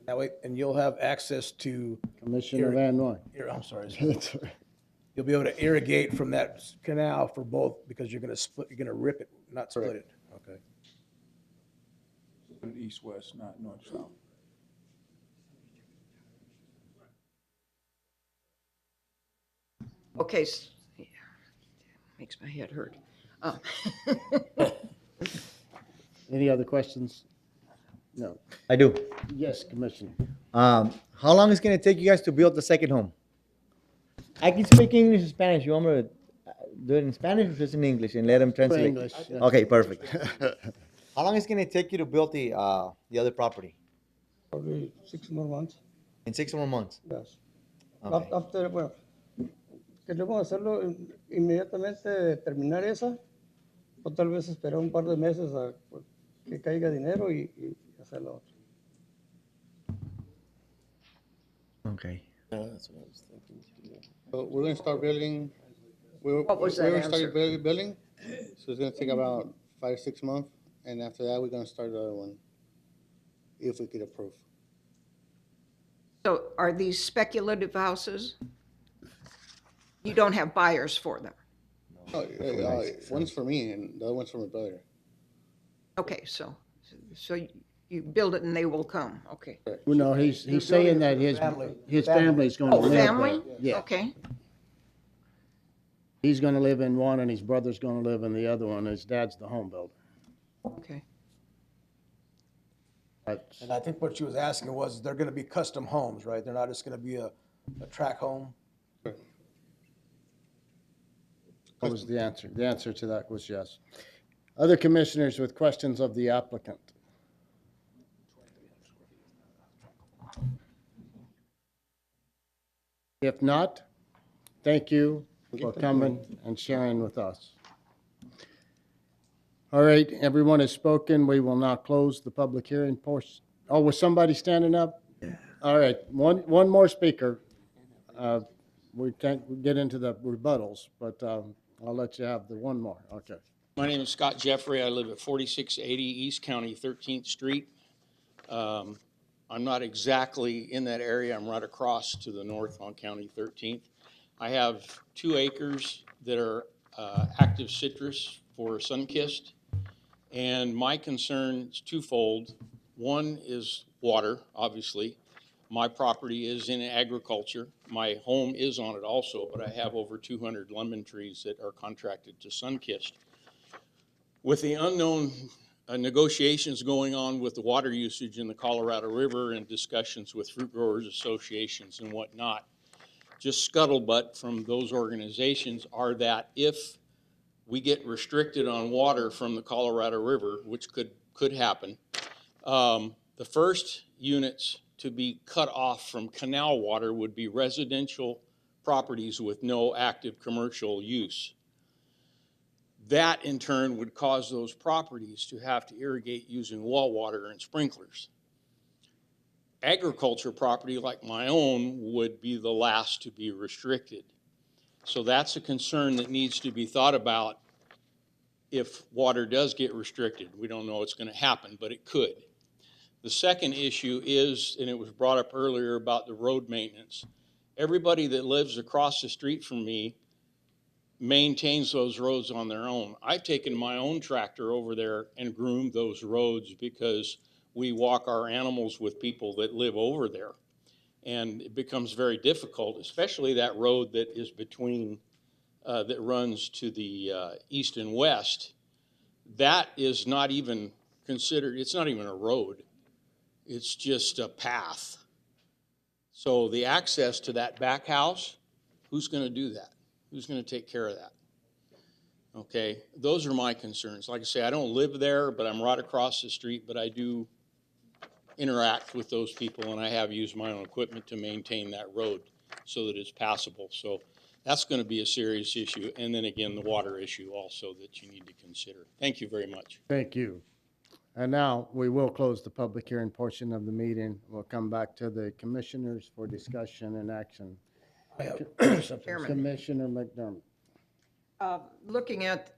Speaker 6: That way, and you'll have access to.
Speaker 3: Commissioner Van Noy.
Speaker 6: I'm sorry. Sir. You'll be able to irrigate from that canal for both, because you're gonna rip it, not split it. Okay.
Speaker 17: East-west, not north-south.
Speaker 5: Okay, yeah, makes my head hurt.
Speaker 3: Any other questions? No.
Speaker 21: I do.
Speaker 3: Yes, Commissioner.
Speaker 21: How long is it gonna take you guys to build the second home? I can speak English and Spanish. You want me to do it in Spanish or just in English and let them translate?
Speaker 3: English, yeah.
Speaker 21: Okay, perfect. How long is it gonna take you to build the other property?
Speaker 20: Probably 6 more months.
Speaker 21: In 6 more months?
Speaker 20: Yes.
Speaker 21: Okay.
Speaker 20: After, bueno, queremos hacerlo inmediatamente, terminar esa, o tal vez esperar un par de meses a que caiga dinero y hacer la otra.
Speaker 21: Okay.
Speaker 11: That's what I was thinking too. So we're gonna start building,
Speaker 5: What was that
Speaker 11: we're gonna
Speaker 5: answer?
Speaker 11: start building, so it's gonna take about 5-6 months, and after that, we're gonna start the other one, if we get approved.
Speaker 5: So are these speculative houses? You don't have buyers for them?
Speaker 11: One's for me, and the other one's for my brother.
Speaker 5: Okay, so you build it and they will come, okay.
Speaker 3: Well, no, he's saying that his family's gonna
Speaker 5: Oh,
Speaker 3: live there.
Speaker 5: family?
Speaker 3: Yeah.
Speaker 5: Okay,
Speaker 3: He's gonna live in one and his brother's gonna live in the other one. His dad's the home builder.
Speaker 5: okay.
Speaker 6: And I think what she was asking was, they're gonna be custom homes, right? They're not just gonna be a track home?
Speaker 3: What was the answer? The answer to that was yes. Other commissioners with questions of the applicant? If not, thank you for coming and sharing with us. All right, everyone has spoken. We will now close the public hearing portion. Oh, was somebody standing up? Yeah. All right, one more speaker. We can't get into the rebuttals, but I'll let you have the one more. Okay.
Speaker 22: My name is Scott Jeffrey. I live at 4680 East County 13th Street. I'm not exactly in that area. I'm right across to the north on County 13th. I have 2 acres that are active citrus for Sunkist. And my concern is twofold. One is water, obviously. My property is in agriculture. My home is on it also, but I have over 200 lemon trees that are contracted to Sunkist. With the unknown negotiations going on with the water usage in the Colorado River and discussions with fruit growers associations and whatnot, just scuttlebutt from those organizations are that if we get restricted on water from the Colorado River, which could happen, the first units to be cut off from canal water would be residential properties with no active commercial use. That in turn would cause those properties to have to irrigate using well water and sprinklers. Agriculture property like my own would be the last to be restricted. So that's a concern that needs to be thought about if water does get restricted. We don't know it's going to happen, but it could. The second issue is, and it was brought up earlier about the road maintenance. Everybody that lives across the street from me maintains those roads on their own. I've taken my own tractor over there and groomed those roads because we walk our animals with people that live over there. And it becomes very difficult, especially that road that is between, that runs to the east and west. That is not even considered, it's not even a road. It's just a path. So the access to that back house, who's going to do that? Who's going to take care of that? Okay, those are my concerns. Like I say, I don't live there, but I'm right across the street, but I do interact with those people, and I have used my own equipment to maintain that road so that it's passable. So that's going to be a serious issue. And then again, the water issue also that you need to consider. Thank you very much.
Speaker 3: Thank you. And now we will close the public hearing portion of the meeting. We'll come back to the commissioners for discussion and action.
Speaker 5: Chairman.
Speaker 3: Commissioner McDermott.
Speaker 5: Looking at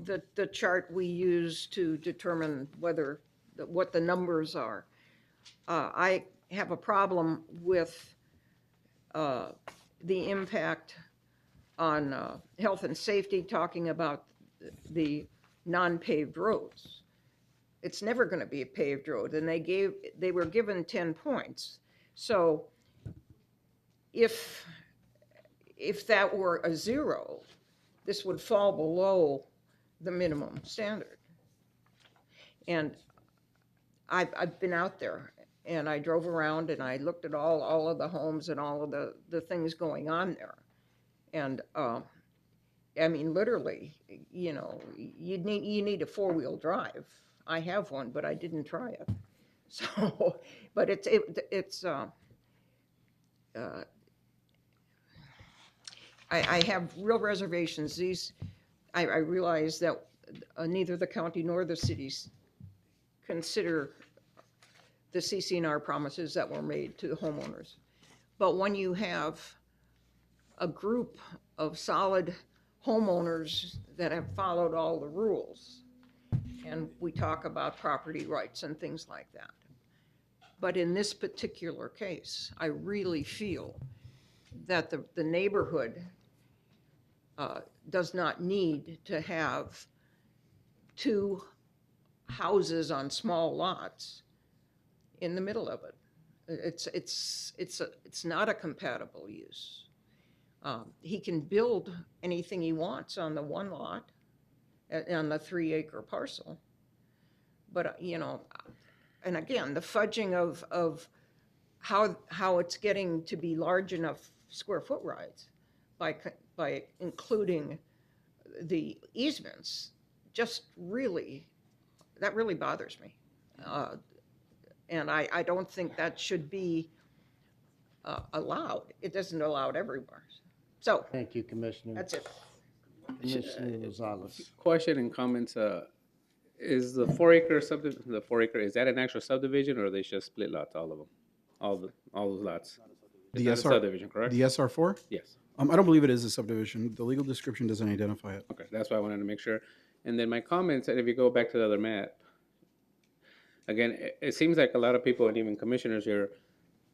Speaker 5: the chart we use to determine whether, what the numbers are. I have a problem with the impact on health and safety, talking about the non-paved roads. It's never going to be a paved road, and they were given 10 points. So if that were a 0, this would fall below the minimum standard. And I've been out there, and I drove around and I looked at all of the homes and all of the things going on there. And I mean, literally, you know, you need a 4-wheel drive. I have one, but I didn't try it. So, but I have real reservations. I realize that neither the county nor the cities consider the CC&R promises that were made to the homeowners. But when you have a group of solid homeowners that have followed all the rules, and we talk about property rights and things like that. But in this particular case, I really feel that the neighborhood does not need to have 2 houses on small lots in the middle of it. It's not a compatible use. He can build anything he wants on the 1 lot, on the 3-acre parcel. But, you know, and again, the fudging of how it's getting to be large enough square foot rights by including the easements, just really, that really bothers me. And I don't think that should be allowed. It doesn't allow it everywhere. So.
Speaker 3: Thank you, Commissioner.
Speaker 5: That's it.
Speaker 3: Commissioner Rosales.
Speaker 1: Question and comments, is the 4-acre subdivision, is that an actual subdivision, or are they just split lots, all of them? All those lots? It's
Speaker 7: The
Speaker 1: not a
Speaker 7: SR
Speaker 1: subdivision, correct?
Speaker 7: The SR4?
Speaker 1: Yes.
Speaker 7: I don't believe it is a subdivision. The legal description doesn't identify it.
Speaker 1: Okay, that's why I wanted to make sure. And then my comments, and if you go back to the other map, again, it seems like a lot of people, and even commissioners here,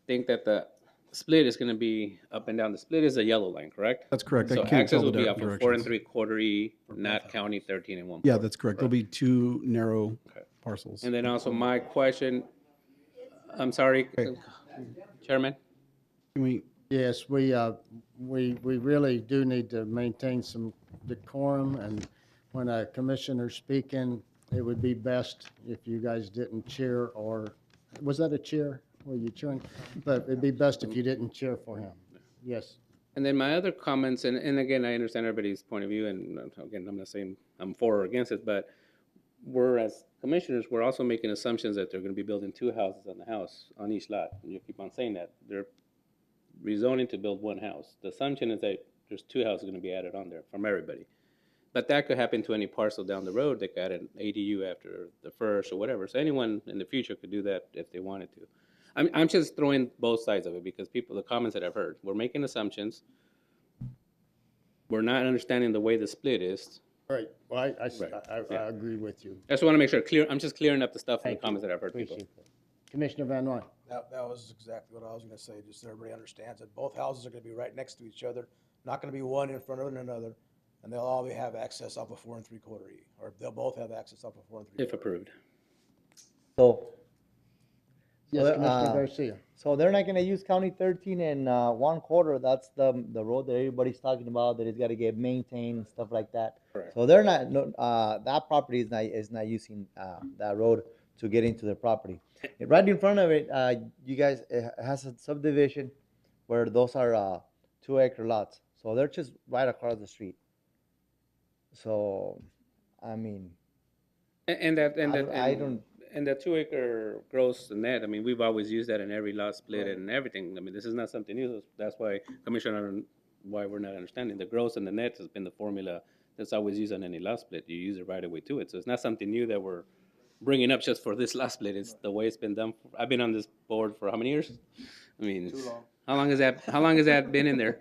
Speaker 1: think that the split is gonna be up and down. The split is a yellow line, correct?
Speaker 7: That's correct. I
Speaker 1: So
Speaker 7: can't
Speaker 1: access
Speaker 7: tell
Speaker 1: will
Speaker 7: the
Speaker 1: be off of 4
Speaker 7: directions.
Speaker 1: 3/4 E, not county 13 and 1/4.
Speaker 7: Yeah, that's correct. There'll be 2 narrow parcels.
Speaker 1: And then also my question, I'm sorry, Chairman?
Speaker 7: Can we?
Speaker 3: Yes, we really do need to maintain some decorum, and when a commissioner's speaking, it would be best if you guys didn't cheer, or, was that a cheer? Were you cheering? But it'd be best if you didn't cheer for him. Yes.
Speaker 1: And then my other comments, and again, I understand everybody's point of view, and again, I'm not saying I'm for or against it, but we're, as commissioners, we're also making assumptions that they're gonna be building 2 houses on the house, on each lot. And you keep on saying that. They're rezoning to build 1 house. The assumption is that there's 2 houses gonna be added on there from everybody. But that could happen to any parcel down the road. They could add an ADU after the first or whatever. So anyone in the future could do that if they wanted to. I'm just throwing both sides of it because the comments that I've heard, we're making assumptions. We're not understanding the way the split is.
Speaker 3: Right. Well, I agree with you.
Speaker 1: I just want to make sure I'm just clearing up the stuff from the comments that I've heard people.
Speaker 3: Appreciate that. Commissioner Van Ryn.
Speaker 6: That was exactly what I was gonna say, just so everybody understands that both houses are gonna be right next to each other, not gonna be one in front of another, and they'll all have access off of 4 3/4 E, or they'll both have access off of 4 3/4.
Speaker 1: If approved.
Speaker 21: So.
Speaker 3: Yes,
Speaker 21: so,
Speaker 3: Commissioner Garcia.
Speaker 21: So they're not gonna use County 13 and 1/4, that's the road that everybody's talking about, that it's gotta get maintained and stuff like that.
Speaker 1: Correct.
Speaker 21: So they're not, that property is not using, that road to get into their property. Right in front of it, you guys, it has a subdivision where those are, 2-acre lots, so they're just right across the street. So, I mean.
Speaker 1: And that
Speaker 21: I don't.
Speaker 1: And the 2-acre gross net, I mean, we've always used that in every lot split and everything. I mean, this is not something new. That's why, Commissioner, why we're not understanding. The gross and the net has been the formula that's always used on any lot split. You use it right away to it. So it's not something new that we're bringing up just for this lot split. It's the way it's been done. I've been on this board for how many years? I mean,
Speaker 6: Too long.
Speaker 1: how long has that been in there?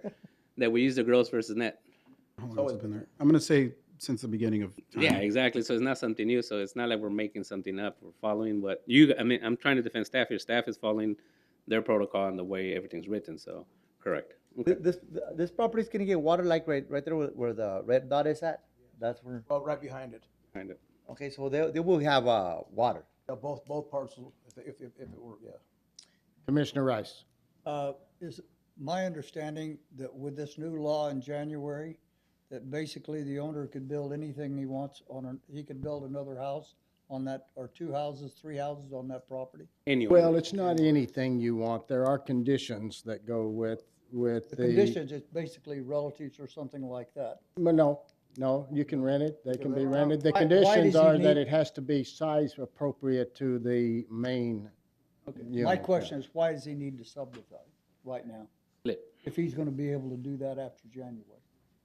Speaker 1: That we use the gross versus net?
Speaker 7: How long has it been there? I'm gonna say since the beginning of time.
Speaker 1: Yeah, exactly. So it's not something new. So it's not like we're making something up. We're following I mean, I'm trying to defend staff here. Staff is following their protocol and the way everything's written. So, correct. Okay.
Speaker 21: This property's gonna get water like right there where the red dot is at? That's where,
Speaker 6: Well, right behind it.
Speaker 1: Kind of.
Speaker 21: okay, so they will have, water.
Speaker 6: Yeah, both parcels, if it were, yeah.
Speaker 3: Commissioner Rice.
Speaker 9: Is my understanding that with this new law in January, that basically the owner could build anything he wants he could build another house on that, or 2 houses, 3 houses on that property?
Speaker 1: Anyway.
Speaker 3: Well, it's not anything you want. There are conditions that go with
Speaker 9: The conditions, it's basically relatives or something like that.
Speaker 3: But no, you can rent it. They can be
Speaker 9: Why-
Speaker 3: rented. The
Speaker 9: why does
Speaker 3: conditions
Speaker 9: he
Speaker 3: are that
Speaker 9: need-
Speaker 3: it has to be size appropriate to the main unit.
Speaker 9: My question is, why does he need to subdivide right now?
Speaker 1: Flip.
Speaker 9: If he's gonna be able to do that after January?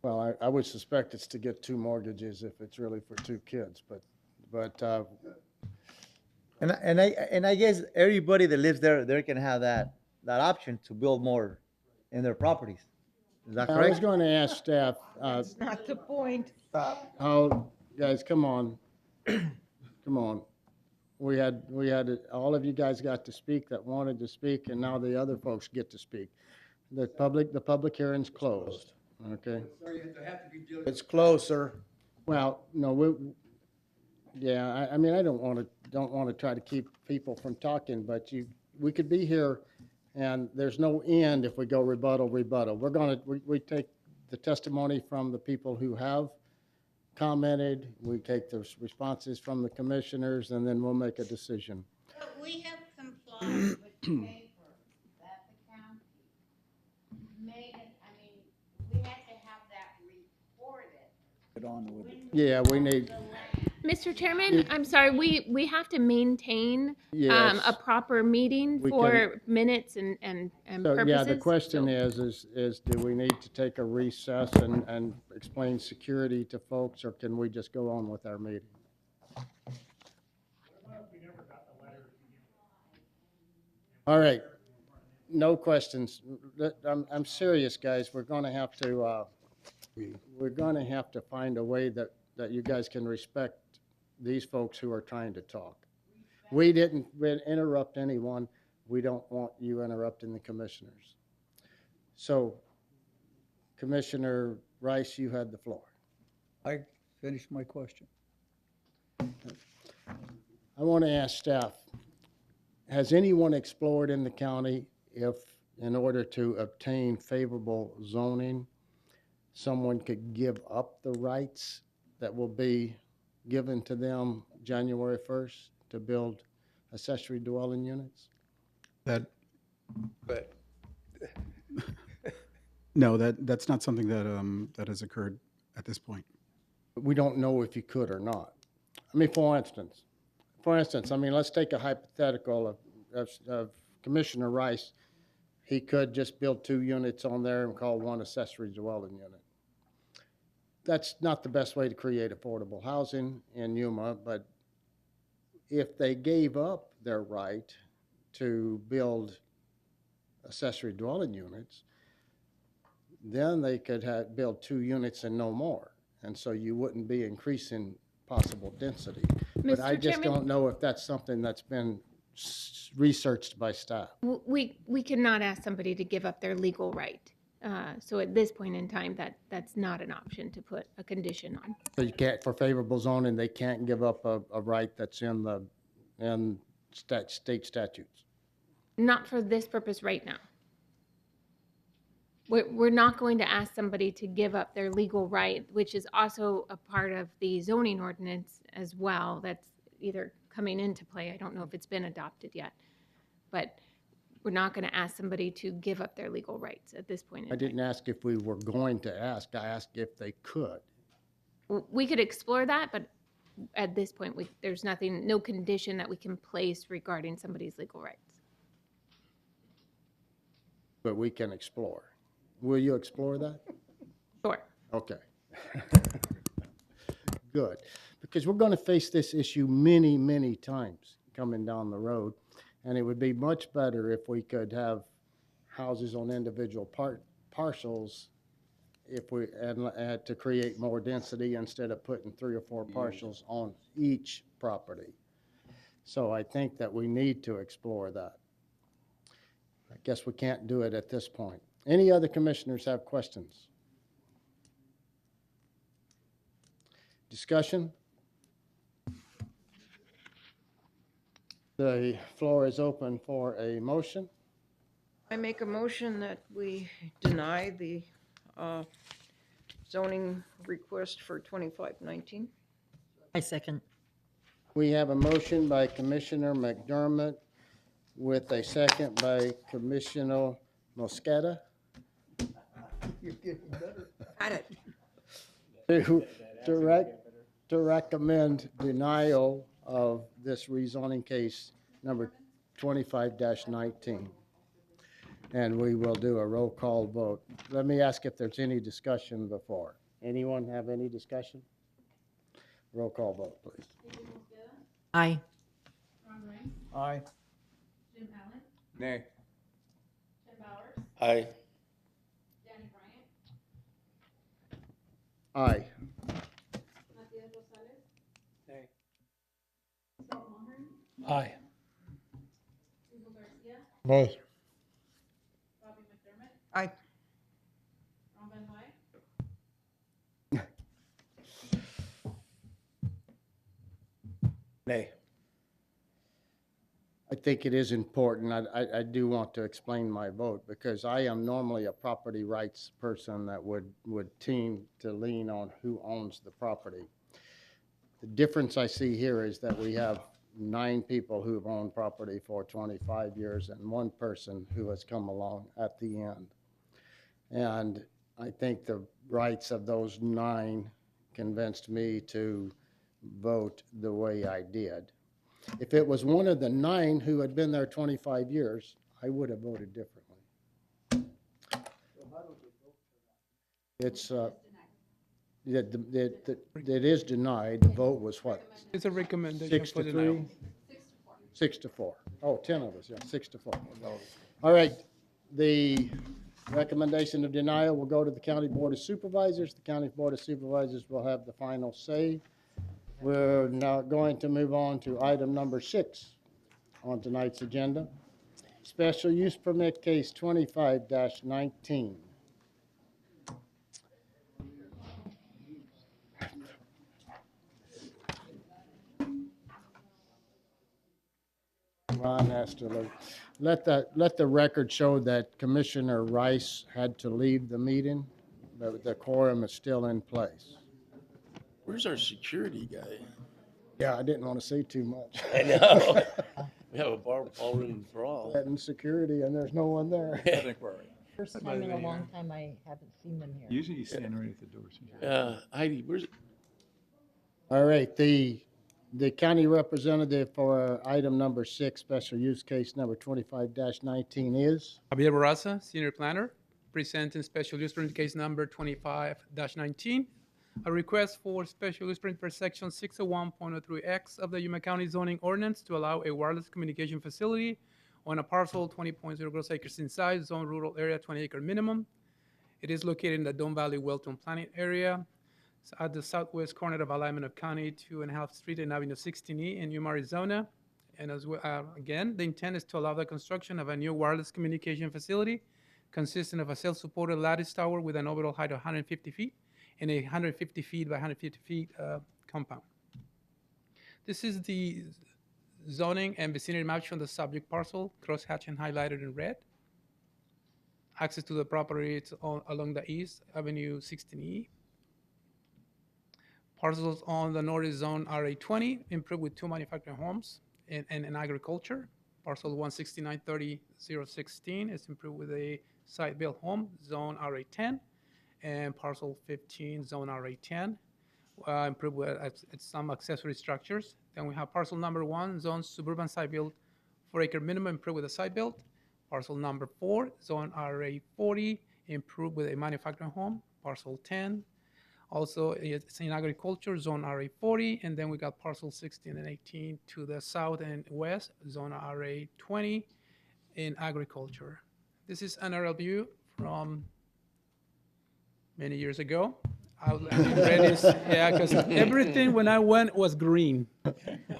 Speaker 3: Well, I would suspect it's to get 2 mortgages if it's really for 2 kids, but,
Speaker 21: And I guess everybody that lives there, they can have that option to build more in their properties. Is that
Speaker 3: I was
Speaker 21: correct?
Speaker 3: going to ask staff,
Speaker 5: That's not the point.
Speaker 3: guys, come on. Come on. We had, all of you guys got to speak that wanted to speak, and now the other folks get to speak. The public hearing's closed, okay?
Speaker 6: It's closed, sir.
Speaker 3: Well, no, I mean, I don't want to try to keep people from talking, but we could be here, and there's no end if we go rebuttal. We take the testimony from the people who have commented, we take the responses from the commissioners, and then we'll make a decision.
Speaker 2: But we have complied with the paper that the county made it, I mean, we had to have that reported.
Speaker 3: Yeah, we need,
Speaker 10: Mr. Chairman, I'm sorry, we have to maintain
Speaker 3: Yes.
Speaker 10: a proper meeting
Speaker 3: We
Speaker 10: for minutes and
Speaker 3: so,
Speaker 10: purposes.
Speaker 3: yeah, the question is do we need to take a recess and explain security to folks, or can we just go on with our meeting? All right, no questions. I'm serious, guys. We're gonna have to find a way that you guys can respect these folks who are trying to talk. We didn't interrupt anyone. We don't want you interrupting the commissioners. So, Commissioner Rice, you had the floor.
Speaker 9: I finished my question.
Speaker 3: I want to ask staff, has anyone explored in the county if, in order to obtain favorable zoning, someone could give up the rights that will be given to them January 1st to build accessory dwelling units?
Speaker 7: No, that's not something that has occurred at this point.
Speaker 3: We don't know if you could or not. I mean, for instance, I mean, let's take a hypothetical of Commissioner Rice. He could just build 2 units on there and call one accessory dwelling unit. That's not the best way to create affordable housing in Yuma, but if they gave up their right to build accessory dwelling units, then they could build 2 units and no more. And so you wouldn't be increasing possible density. But I
Speaker 10: Mr.
Speaker 3: just
Speaker 10: Chairman?
Speaker 3: don't know if that's something that's been researched by staff.
Speaker 10: We cannot ask somebody to give up their legal right. So at this point in time, that's not an option to put a condition on.
Speaker 3: So you can't, for favorable zoning, they can't give up a right that's in state statutes.
Speaker 10: Not for this purpose right now. We're not going to ask somebody to give up their legal right, which is also a part of the zoning ordinance as well. That's either coming into play. I don't know if it's been adopted yet. But we're not going to ask somebody to give up their legal rights at this point in
Speaker 3: I
Speaker 10: time.
Speaker 3: didn't ask if we were going to ask. I asked if they could.
Speaker 10: We could explore that, but at this point, there's no condition that we can place regarding somebody's legal rights.
Speaker 3: But we can explore. Will you explore that?
Speaker 10: Sure.
Speaker 3: Okay. Good. Because we're going to face this issue many, many times coming down the road. And it would be much better if we could have houses on individual parcels if we, and to create more density instead of putting 3 or 4 parcels on each property. So I think that we need to explore that. I guess we can't do it at this point. Any other commissioners have questions? Discussion? The floor is open for a motion.
Speaker 5: I make a motion that we deny the zoning request for 2519.
Speaker 4: I second.
Speaker 3: We have a motion by Commissioner McDermott with a second by Commissioner Mosqueda
Speaker 9: You're getting better.
Speaker 5: Got it.
Speaker 3: to recommend denial of this rezoning case number 25-19. And we will do a roll call vote. Let me ask if there's any discussion before. Anyone have any discussion? Roll call vote, please.
Speaker 4: Aye.
Speaker 9: Aye.
Speaker 2: Jim Allen,
Speaker 11: Nay.
Speaker 2: Tim Bowers,
Speaker 11: Aye.
Speaker 2: Danny Bryant,
Speaker 3: Aye.
Speaker 2: Matias Rosales,
Speaker 11: Nay.
Speaker 2: Scott Maher,
Speaker 18: Aye.
Speaker 2: Hugo Garcia,
Speaker 3: Nay.
Speaker 2: Bobby McDermott,
Speaker 5: Aye.
Speaker 2: Ron Van Hoy,
Speaker 6: Nay.
Speaker 3: I think it is important. I do want to explain my vote because I am normally a property rights person that would team to lean on who owns the property. The difference I see here is that we have 9 people who've owned property for 25 years and 1 person who has come along at the end. And I think the rights of those 9 convinced me to vote the way I did. If it was one of the 9 who had been there 25 years, I would have voted differently. It's, it is denied. The vote was what?
Speaker 8: It's a recommendation
Speaker 3: 6
Speaker 8: for
Speaker 3: to
Speaker 8: denial.
Speaker 3: 3? 6 to 4. Oh, 10 of us, yeah, 6 to 4. All right, the recommendation of denial will go to the County Board of Supervisors. The County Board of Supervisors will have the final say. We're now going to move on to item number 6 on tonight's agenda. Special use permit case 25-19. Ron has to look. Let the record show that Commissioner Rice had to leave the meeting, but the quorum is still in place.
Speaker 14: Where's our security guy?
Speaker 3: Yeah, I didn't want to say too much.
Speaker 14: I know. We have a ballroom brawl.
Speaker 3: And security, and there's no one there.
Speaker 14: I think we're all right.
Speaker 4: First time in a long time I haven't seen them here.
Speaker 11: Usually you stand right at the door.
Speaker 14: Heidi, where's it?
Speaker 3: All right, the county representative for item number 6, special use case number 25-19 is?
Speaker 8: Javier Barraza, Senior Planner, presenting special use permit case number 25-19. A request for special use permit per section 601.03X of the Yuma County zoning ordinance to allow a wireless communication facility on a parcel 20.0 gross acres in size, zone rural area, 20-acre minimum. It is located in the Don Valley Welton planning area. It's at the southwest corner of alignment of County 2.5 Street and Avenue 16E in Yuma, Arizona. And as well, again, the intent is to allow the construction of a new wireless communication facility consisting of a self-supported lattice tower with an overall height of 150 feet and a 150 feet by 150 feet compound. This is the zoning and vicinity map showing the subject parcel, crosshatched and highlighted in red. Access to the property is along the east, Avenue 16E. Parcels on the northeast zone are RA20, improved with 2 manufacturing homes and agriculture. Parcel 16930-016 is improved with a site-built home, zone RA10. And parcel 15, zone RA10, improved with some accessory structures. Then we have parcel number 1, zone suburban site-built, 4-acre minimum, improved with a site-built. Parcel number 4, zone RA40, improved with a manufacturing home. Parcel 10, also it's in agriculture, zone RA40. And then we got parcel 16 and 18 to the south and west, zone RA20 in agriculture. This is an aerial view from many years ago. Outline in red is, yeah, because everything when I went was green.
Speaker 1: Maybe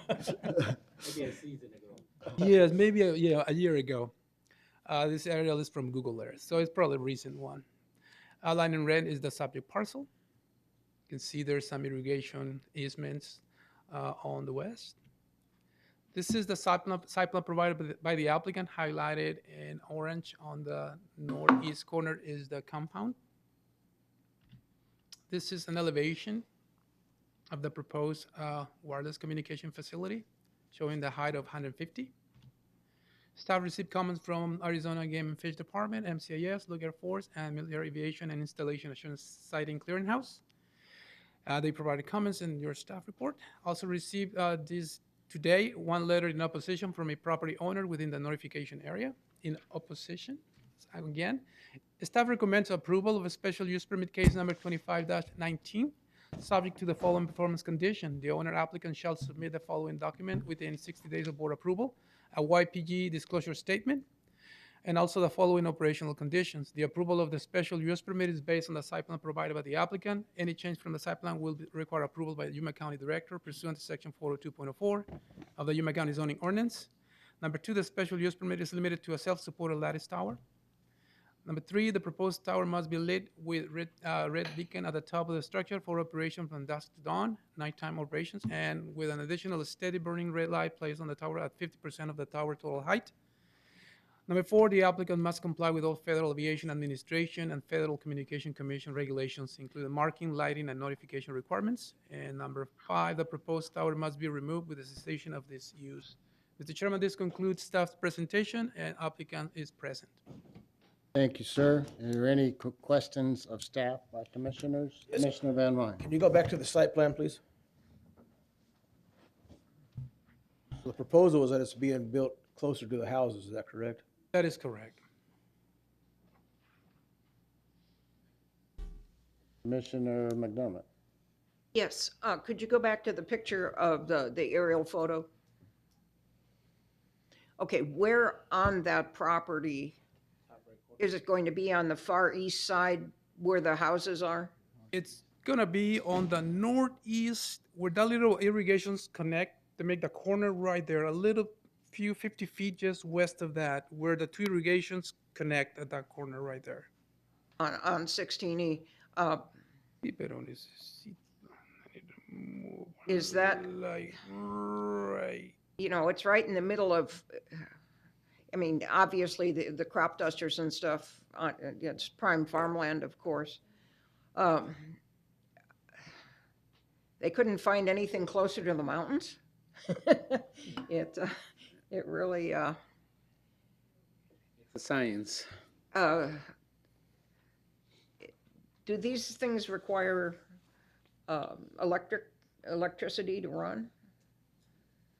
Speaker 1: a season ago.
Speaker 8: Yes, maybe a year ago. This aerial is from Google Earth, so it's probably a recent one. Outlined in red is the subject parcel. You can see there's some irrigation easements on the west. This is the site plan provided by the applicant, highlighted in orange. On the northeast corner is the compound. This is an elevation of the proposed wireless communication facility, showing the height of 150. Staff received comments from Arizona Game and Fish Department, MCIS, Look Air Force, and Military Aviation and Installation Assurance Siting Clearinghouse. They provided comments in your staff report. Also received this today, one letter in opposition from a property owner within the notification area. In opposition, again, staff recommends approval of a special use permit case number 25-19, subject to the following performance condition. The owner applicant shall submit the following document within 60 days of board approval: a YPG disclosure statement, and also the following operational conditions. The approval of the special use permit is based on the site plan provided by the applicant. Any change from the site plan will require approval by the Yuma County Director pursuant to section 402.04 of the Yuma County zoning ordinance. Number 2, the special use permit is limited to a self-supported lattice tower. Number 3, the proposed tower must be lit with red beacon at the top of the structure for operation from dusk to dawn, nighttime operations, and with an additional steady burning red light placed on the tower at 50% of the tower total height. Number 4, the applicant must comply with all Federal Aviation Administration and Federal Communication Commission regulations, including marking, lighting, and notification requirements. And number 5, the proposed tower must be removed with the cessation of this use. Mr. Chairman, this concludes staff's presentation, and applicant is present.
Speaker 3: Thank you, sir. Are there any questions of staff by commissioners?
Speaker 6: Yes.
Speaker 3: Commissioner Van Ryn.
Speaker 6: Can you go back to the site plan, please? So the proposal is that it's being built closer to the houses, is that correct?
Speaker 8: That is correct.
Speaker 3: Commissioner McDermott.
Speaker 5: Yes, could you go back to the picture of the aerial photo? Okay, where on that property is it going to be? On the far east side where the houses are?
Speaker 8: It's gonna be on the northeast where the little irrigations connect to make the corner right there, a little few 50 feet just west of that, where the two irrigations connect at that corner right there.
Speaker 5: On 16E. Is that,
Speaker 8: like right?
Speaker 5: You know, it's right in the middle of, I mean, obviously the crop dusters and stuff, it's prime farmland, of course. They couldn't find anything closer to the mountains. It really,
Speaker 1: It's a science.
Speaker 5: Do these things require electricity to run?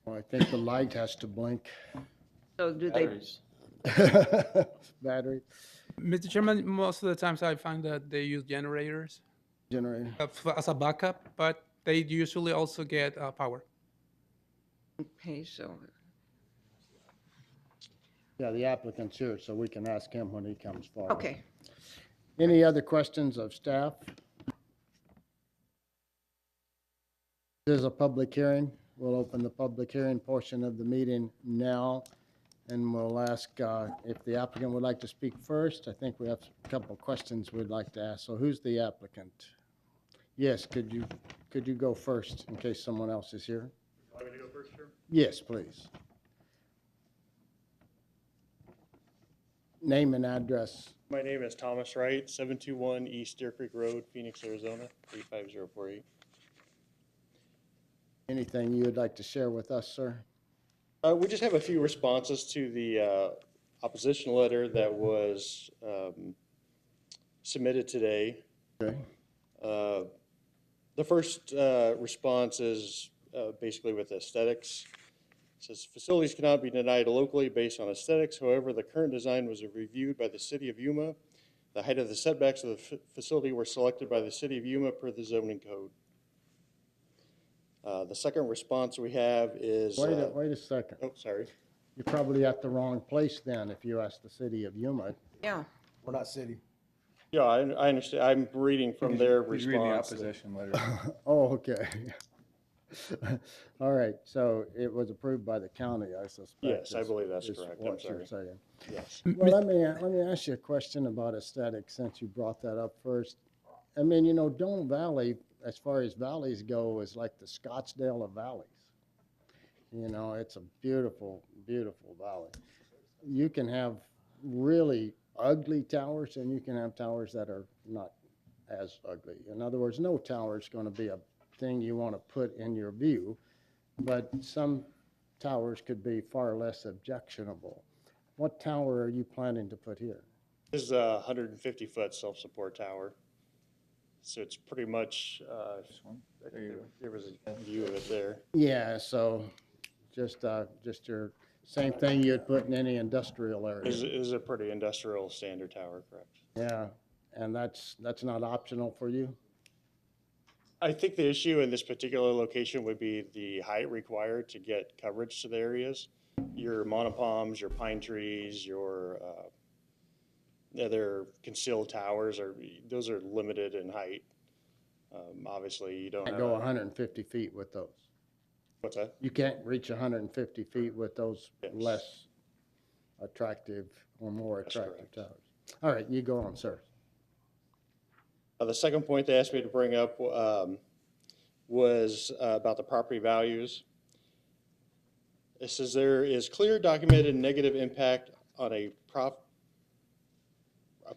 Speaker 3: Well, I think the light has to blink.
Speaker 5: So do
Speaker 1: Batteries.
Speaker 3: Battery.
Speaker 8: Mr. Chairman, most of the times I find that they use generators
Speaker 3: Generator.
Speaker 8: as a backup, but they usually also get power.
Speaker 5: Okay, so.
Speaker 3: Yeah, the applicant's here, so we can ask him when he comes forward.
Speaker 5: Okay.
Speaker 3: Any other questions of staff? This is a public hearing. We'll open the public hearing portion of the meeting now, and we'll ask if the applicant would like to speak first. I think we have a couple of questions we'd like to ask. So who's the applicant? Yes, could you go first in case someone else is here?
Speaker 12: Want me to go first, sir?
Speaker 3: Yes, please. Name and address.
Speaker 12: My name is Thomas Wright, 721 East Deer Creek Road, Phoenix, Arizona, 35048.
Speaker 3: Anything you would like to share with us, sir?
Speaker 12: We just have a few responses to the opposition letter that was submitted today.
Speaker 3: Okay.
Speaker 12: The first response is basically with aesthetics. It says facilities cannot be denied locally based on aesthetics. However, the current design was reviewed by the city of Yuma. The height of the setbacks of the facility were selected by the city of Yuma per the zoning code. The second response we have is...
Speaker 3: Wait a second.
Speaker 12: Oh, sorry.
Speaker 3: You're probably at the wrong place then if you ask the city of Yuma.
Speaker 5: Yeah.
Speaker 6: We're not city.
Speaker 12: Yeah, I understand. I'm reading from their
Speaker 13: He's reading the
Speaker 12: response.
Speaker 13: opposition letter.
Speaker 3: Oh, okay. All right, so it was approved by the county, I suspect.
Speaker 12: Yes, I
Speaker 3: is-
Speaker 12: believe that's
Speaker 3: is
Speaker 12: correct. I'm
Speaker 3: what you're
Speaker 12: sorry.
Speaker 3: saying.
Speaker 12: Yes.
Speaker 3: Well, let me ask you a question about aesthetics, since you brought that up first. I mean, Dome Valley, as far as valleys go, is like the Scottsdale of valleys. It's a beautiful, beautiful valley. You can have really ugly towers, and you can have towers that are not as ugly. In other words, no tower is going to be a thing you want to put in your view, but some towers could be far less objectionable. What tower are you planning to put here?
Speaker 12: This is a 150-foot self-support tower. So it's pretty much, there was a view of it there.
Speaker 3: Yeah, so just your same thing you'd put in any industrial area.
Speaker 12: Is a pretty industrial standard tower, correct?
Speaker 3: Yeah, and that's not optional for you?
Speaker 12: I think the issue in this particular location would be the height required to get coverage to the areas. Your monopalms, your pine trees, your other concealed towers those are limited in height. Obviously, you don't
Speaker 3: Can't
Speaker 12: have
Speaker 3: go 150 feet with those.
Speaker 12: What's that?
Speaker 3: You can't reach 150 feet with those less attractive or more attractive towers. All right, you go on, sir.
Speaker 12: The second point they asked me to bring up was about the property values. It says there is clear documented negative impact on a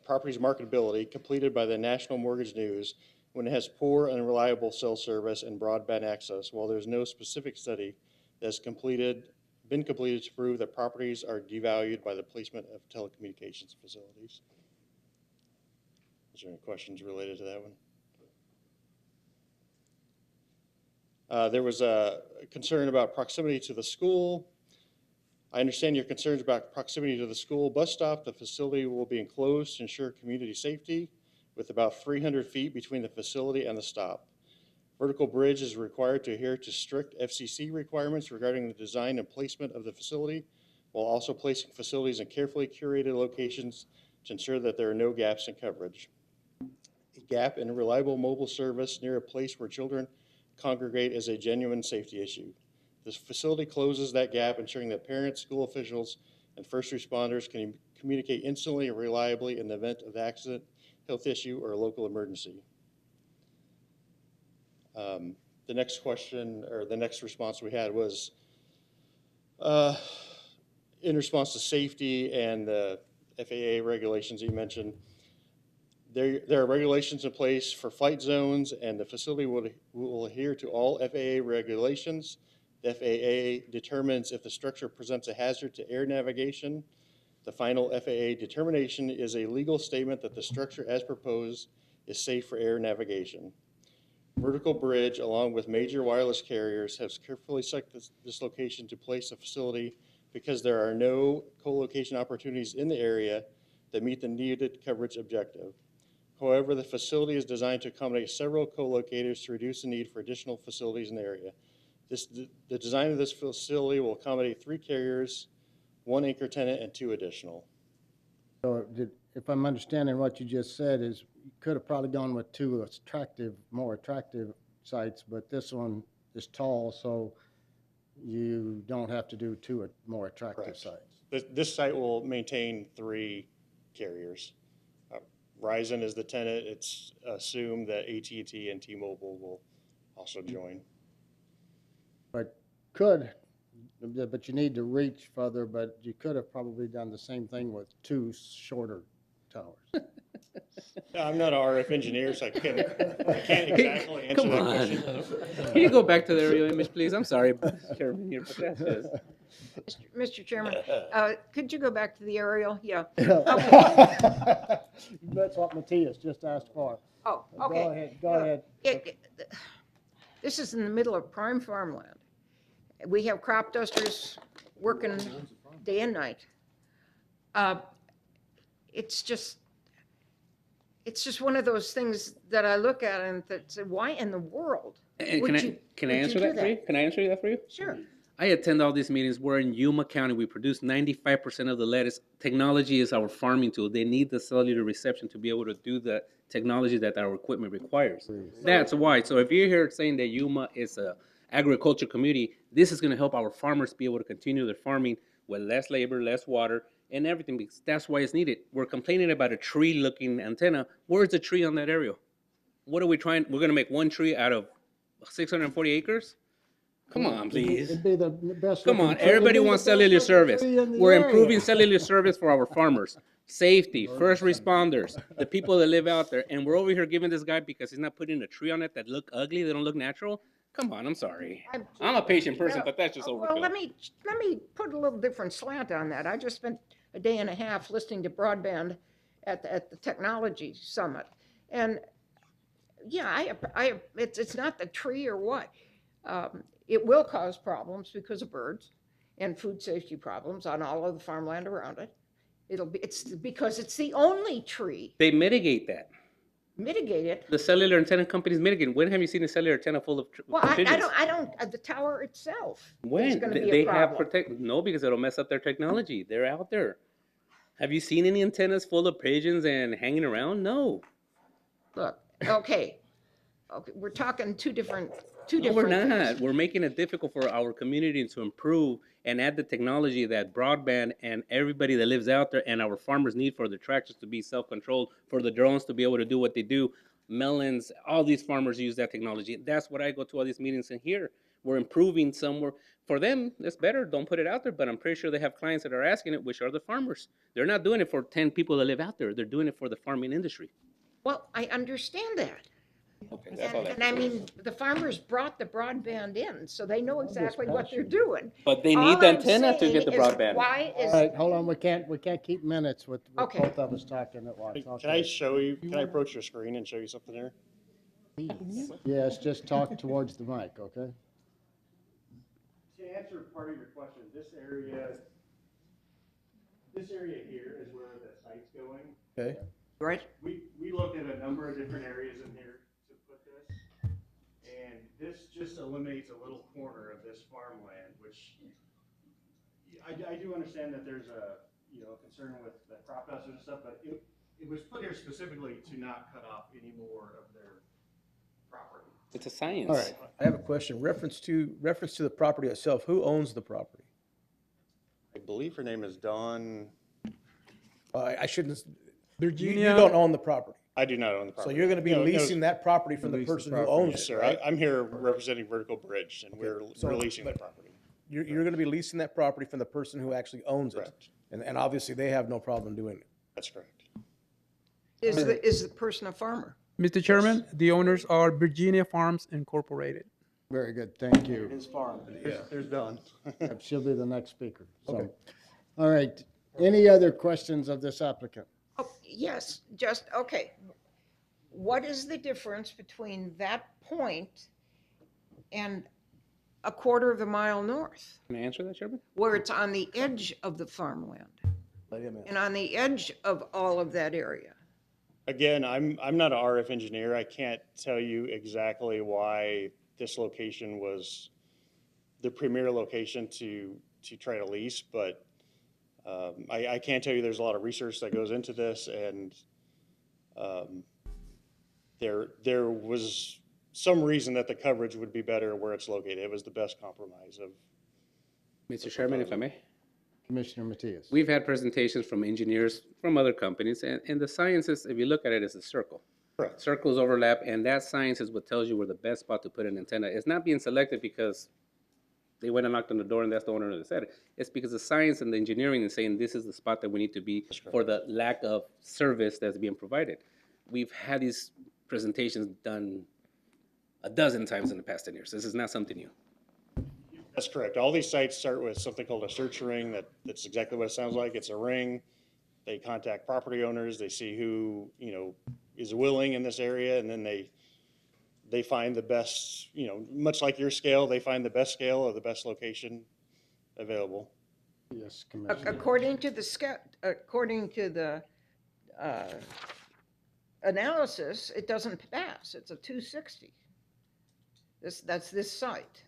Speaker 12: property's marketability completed by the National Mortgage News when it has poor and unreliable cell service and broadband access, while there's no specific study that's been completed to prove that properties are devalued by the placement of telecommunications facilities. Is there any questions related to that one? There was a concern about proximity to the school. I understand your concerns about proximity to the school bus stop. The facility will be enclosed to ensure community safety with about 300 feet between the facility and the stop. Vertical bridge is required to adhere to strict FCC requirements regarding the design and placement of the facility, while also placing facilities in carefully curated locations to ensure that there are no gaps in coverage. A gap in reliable mobile service near a place where children congregate is a genuine safety issue. This facility closes that gap, ensuring that parents, school officials, and first responders can communicate instantly and reliably in the event of accident, health issue, or a local emergency. The next question, or the next response we had was in response to safety and the FAA regulations you mentioned. There are regulations in place for flight zones, and the facility will adhere to all FAA regulations. The FAA determines if the structure presents a hazard to air navigation. The final FAA determination is a legal statement that the structure as proposed is safe for air navigation. Vertical Bridge, along with major wireless carriers, has carefully selected this location to place the facility because there are no co-location opportunities in the area that meet the needed coverage objective. However, the facility is designed to accommodate several co-locators to reduce the need for additional facilities in the area. The design of this facility will accommodate 3 carriers, 1 anchor tenant, and 2 additional.
Speaker 3: So if I'm understanding what you just said, is you could have probably gone with 2 more attractive sites, but this one is tall, so you don't have to do 2 more attractive sites.
Speaker 12: This site will maintain 3 carriers. Verizon is the tenant. It's assumed that AT&T and T-Mobile will also join.
Speaker 3: But you need to reach further, but you could have probably done the same thing with 2 shorter towers.
Speaker 12: I'm not an RF engineer, so I can't exactly answer that question.
Speaker 1: Can you go back to the aerial image, please? I'm sorry, Chairman, here, but that's just.
Speaker 5: Mr. Chairman, could you go back to the aerial? Yeah.
Speaker 3: That's what Matthias just asked for.
Speaker 5: Oh, okay.
Speaker 3: Go ahead.
Speaker 5: This is in the middle of prime farmland. We have crop dusters working day and night. It's just one of those things that I look at and that say, why in the world
Speaker 1: And
Speaker 5: would
Speaker 1: can I answer
Speaker 5: you do
Speaker 1: that for you? Can I answer that for you?
Speaker 5: Sure.
Speaker 1: I attend all these meetings. We're in Yuma County. We produce 95% of the lettuce. Technology is our farming tool. They need the cellular reception to be able to do the technology that our equipment requires. That's why. So if you're here saying that Yuma is a agriculture community, this is going to help our farmers be able to continue their farming with less labor, less water, and everything, because that's why it's needed. We're complaining about a tree-looking antenna. Where's the tree on that aerial? What are we trying? We're going to make one tree out of 640 acres? Come on, please.
Speaker 3: It'd be the best.
Speaker 1: Come
Speaker 3: looking
Speaker 1: on,
Speaker 3: tree.
Speaker 1: everybody
Speaker 3: It'd be
Speaker 1: wants
Speaker 3: the best
Speaker 1: cellular
Speaker 3: looking
Speaker 1: service.
Speaker 3: tree in the
Speaker 1: We're
Speaker 3: area.
Speaker 1: improving cellular service for our farmers. Safety, first responders, the people that live out there. And we're over here giving this guy because he's not putting a tree on it that look ugly, they don't look natural. Come on, I'm sorry. I'm a patient person, but that's just
Speaker 5: Well,
Speaker 1: overkill.
Speaker 5: let me put a little different slant on that. I just spent a day and a half listening to broadband at the Technology Summit. And yeah, it's not the tree or what. It will cause problems because of birds and food safety problems on all of the farmland around it. It's because it's the only tree.
Speaker 1: They mitigate that.
Speaker 5: Mitigate it.
Speaker 1: The cellular antenna companies mitigate. When have you seen a cellular antenna full of
Speaker 5: Well,
Speaker 1: pigeons?
Speaker 5: I don't, the tower itself is
Speaker 1: When?
Speaker 5: going to be
Speaker 1: They
Speaker 5: a
Speaker 1: have
Speaker 5: problem.
Speaker 1: no, because it'll mess up their technology. They're out there. Have you seen any antennas full of pigeons and hanging around? No.
Speaker 5: Look, okay, we're talking two different
Speaker 1: No, we're
Speaker 5: things.
Speaker 1: not. We're making it difficult for our community to improve and add the technology that broadband and everybody that lives out there and our farmers need for the tractors to be self-controlled, for the drones to be able to do what they do. Melons, all these farmers use that technology. That's what I go to all these meetings and hear. We're improving somewhere. For them, it's better. Don't put it out there. But I'm pretty sure they have clients that are asking it, which are the farmers. They're not doing it for 10 people that live out there. They're doing it for the farming industry.
Speaker 5: Well, I understand that.
Speaker 1: Okay, that's all
Speaker 5: And I mean, the farmers brought the broadband in, so they know exactly what they're doing.
Speaker 1: But they
Speaker 5: All
Speaker 1: need the
Speaker 5: I'm
Speaker 1: antenna to
Speaker 5: saying
Speaker 1: get the
Speaker 5: is
Speaker 1: broadband.
Speaker 5: Why
Speaker 3: All
Speaker 5: is,
Speaker 3: right, hold on, we can't keep minutes with
Speaker 5: Okay.
Speaker 3: both of us talking at once.
Speaker 12: Can I show you, can I approach your screen and show you something there?
Speaker 3: Yes, just talk towards the mic, okay?
Speaker 12: To answer part of your question, this area here is where the site's going.
Speaker 6: Okay.
Speaker 5: right?
Speaker 12: We looked at a number of different areas in here to put this, and this just eliminates a little corner of this farmland, which I do understand that there's a, concern with the crop dusters and stuff, but it was put here specifically to not cut off any more of their property.
Speaker 1: It's a science.
Speaker 6: All right, I have a question. Reference to the property itself. Who owns the property?
Speaker 12: I believe her name is Dawn.
Speaker 6: I shouldn't.
Speaker 8: Virginia.
Speaker 6: You don't own the property.
Speaker 12: I do not own the
Speaker 6: So
Speaker 12: property.
Speaker 6: you're going to be
Speaker 12: No, it was-
Speaker 6: leasing that property from the
Speaker 7: Lease the
Speaker 6: person who
Speaker 7: property.
Speaker 6: owns
Speaker 12: Yes,
Speaker 6: it,
Speaker 12: sir.
Speaker 6: right?
Speaker 12: I'm here representing Vertical Bridge, and we're
Speaker 6: so-
Speaker 12: releasing the
Speaker 6: but-
Speaker 12: property.
Speaker 6: You're going to be leasing that property from the person who actually owns it.
Speaker 12: Correct.
Speaker 6: And obviously, they have no problem doing it.
Speaker 12: That's correct.
Speaker 5: Is the person a farmer?
Speaker 8: Mr. Chairman, the owners are Virginia Farms Incorporated.
Speaker 3: Very good, thank you.
Speaker 12: His farm. There's Dawn.
Speaker 3: She'll be the next speaker, so.
Speaker 6: Okay.
Speaker 3: All right, any other questions of this applicant?
Speaker 5: Oh, yes, okay. What is the difference between that point and a quarter of a mile north,
Speaker 1: Can I answer that, Chairman?
Speaker 5: where it's on the edge of the farmland
Speaker 6: Let him in.
Speaker 5: and on the edge of all of that area?
Speaker 12: Again, I'm not an RF engineer. I can't tell you exactly why this location was the premier location to try to lease, but I can tell you there's a lot of research that goes into this, and there was some reason that the coverage would be better where it's located. It was the best compromise of.
Speaker 1: Mr. Chairman, if I may?
Speaker 3: Commissioner Matias.
Speaker 1: We've had presentations from engineers from other companies, and the science is, if you look at it, it's a circle.
Speaker 12: Correct.
Speaker 1: Circles overlap, and that science is what tells you where the best spot to put an antenna. It's not being selected because they went and knocked on the door and that's the owner that said it. It's because the science and the engineering is saying this is the spot that we need to be for the lack of service that's being provided. We've had these presentations done a dozen times in the past 10 years. This is not something new.
Speaker 12: That's correct. All these sites start with something called a search ring. That's exactly what it sounds like. It's a ring. They contact property owners. They see who, is willing in this area, and then they find the best, much like your scale, they find the best scale of the best location available.
Speaker 3: Yes, Commissioner.
Speaker 5: According to the analysis, it doesn't pass. It's a 260. That's this site.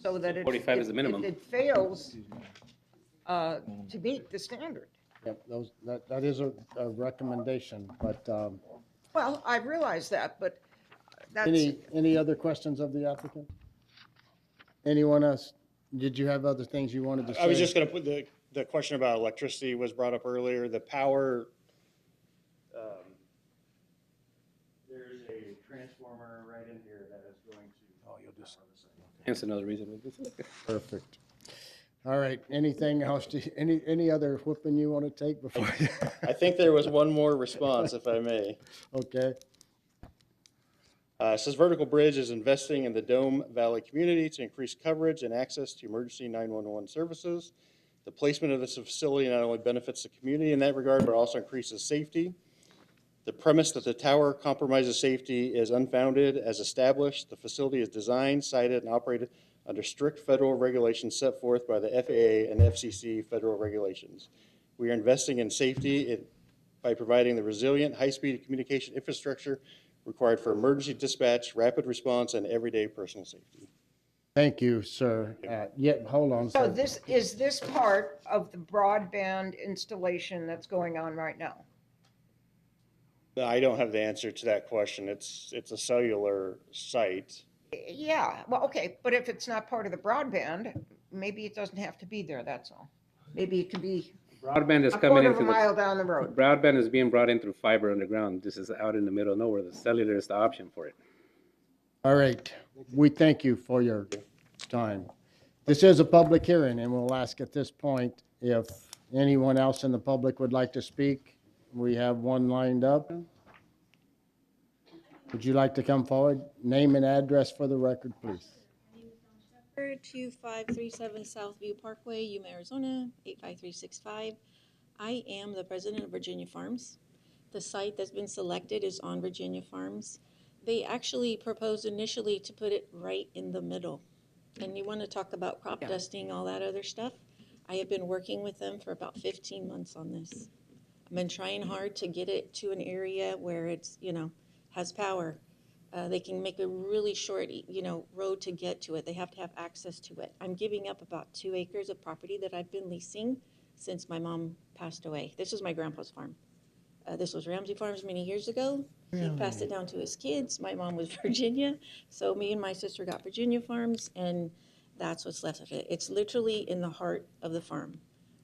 Speaker 5: so that it.
Speaker 1: 45 is the minimum.
Speaker 5: If it fails to meet the standard.
Speaker 3: Yep, that is a recommendation, but,
Speaker 5: Well, I realize that, but that's.
Speaker 3: any other questions of the applicant? Anyone else? Did you have other things you wanted to say?
Speaker 12: I was just gonna put the question about electricity was brought up earlier. The power, there's a transformer right in here that is going to.
Speaker 6: Oh, you'll just.
Speaker 1: Hence another reason.
Speaker 3: Perfect. All right, anything else, any other whooping you want to take before?
Speaker 12: I think there was one more response, if I may.
Speaker 3: Okay.
Speaker 12: It says Vertical Bridge is investing in the Dome Valley community to increase coverage and access to emergency 911 services. The placement of this facility not only benefits the community in that regard, but also increases safety. The premise that the tower compromises safety is unfounded. As established, the facility is designed, sited, and operated under strict federal regulations set forth by the FAA and FCC federal regulations. We are investing in safety by providing the resilient, high-speed communication infrastructure required for emergency dispatch, rapid response, and everyday personal safety.
Speaker 3: Thank you, sir. Hold on.
Speaker 5: So is this part of the broadband installation that's going on right now?
Speaker 12: I don't have the answer to that question. It's a cellular site.
Speaker 5: Yeah, well, okay, but if it's not part of the broadband, maybe it doesn't have to be there, that's all. Maybe it could be
Speaker 1: Broadband is
Speaker 5: a
Speaker 1: coming
Speaker 5: quarter
Speaker 1: in
Speaker 5: of a
Speaker 1: through the.
Speaker 5: mile down the road.
Speaker 1: Broadband is being brought in through fiber underground. This is out in the middle of nowhere. The cellular is the option for it.
Speaker 3: All right, we thank you for your time. This is a public hearing, and we'll ask at this point if anyone else in the public would like to speak. We have one lined up. Would you like to come forward? Name and address for the record, please.
Speaker 13: 2537 Southview Parkway, Yuma, Arizona, 85365. I am the president of Virginia Farms. The site that's been selected is on Virginia Farms. They actually proposed initially to put it right in the middle. And you want to talk about crop dusting, all that other stuff? I have been working with them for about 15 months on this. I've been trying hard to get it to an area where it's, has power. They can make a really short, road to get to it. They have to have access to it. I'm giving up about 2 acres of property that I've been leasing since my mom passed away. This was my grandpa's farm. This was Ramsey Farms many years ago. He passed it down to his kids. My mom was Virginia. So me and my sister got Virginia Farms, and that's what's left of it. It's literally in the heart of the farm.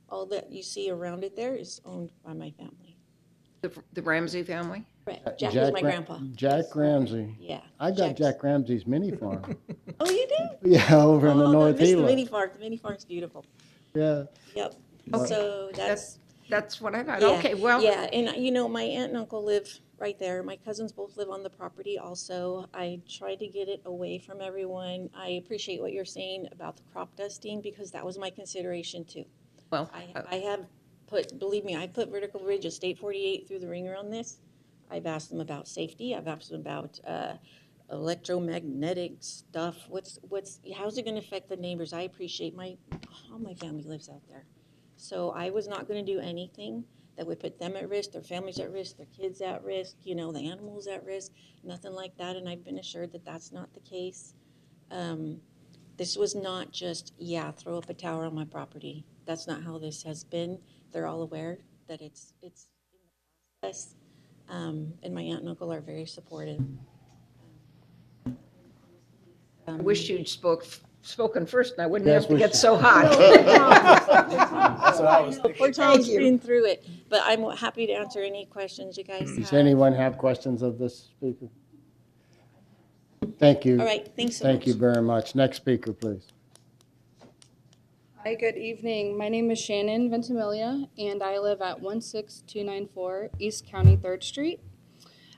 Speaker 13: All that you see around it there is owned by my family.
Speaker 5: The Ramsey family?
Speaker 13: Right. Jack was my grandpa.
Speaker 3: Jack Ramsey.
Speaker 13: Yeah.
Speaker 3: I got Jack Ramsey's mini farm.
Speaker 13: Oh, you do?
Speaker 3: Yeah, over in the North
Speaker 13: The
Speaker 3: Gila.
Speaker 13: mini farm. The mini farm's beautiful.
Speaker 3: Yeah.
Speaker 13: Yep.
Speaker 3: Okay.
Speaker 13: So
Speaker 5: that's what I thought.
Speaker 13: Yeah,
Speaker 5: Okay, well.
Speaker 13: Yeah, and my aunt and uncle live right there. My cousins both live on the property also. I tried to get it away from everyone. I appreciate what you're saying about the crop dusting because that was my consideration too.
Speaker 5: Well,
Speaker 13: I have believe me, I put Vertical Bridge, State 48 through the ringer on this. I've asked them about safety. I've asked them about electromagnetic stuff. How's it going to affect the neighbors? I appreciate all my family lives out there. So I was not going to do anything that would put them at risk, their families at risk, their kids at risk, the animals at risk, nothing like that. And I've been assured that that's not the case. This was not just, throw up a tower on my property. That's not how this has been. They're all aware that it's in the process. And my aunt and uncle are very supportive.
Speaker 5: I wish you'd spoken first, and I wouldn't have to get so hot.
Speaker 13: We're talking through it, but I'm happy to answer any questions you guys have.
Speaker 3: Does anyone have questions of this speaker? Thank you.
Speaker 13: All right, thanks so
Speaker 3: Thank
Speaker 13: much.
Speaker 3: you very much. Next speaker, please.
Speaker 15: Hi, good evening. My name is Shannon Ventimiglia, and I live at 16294 East County 3rd Street.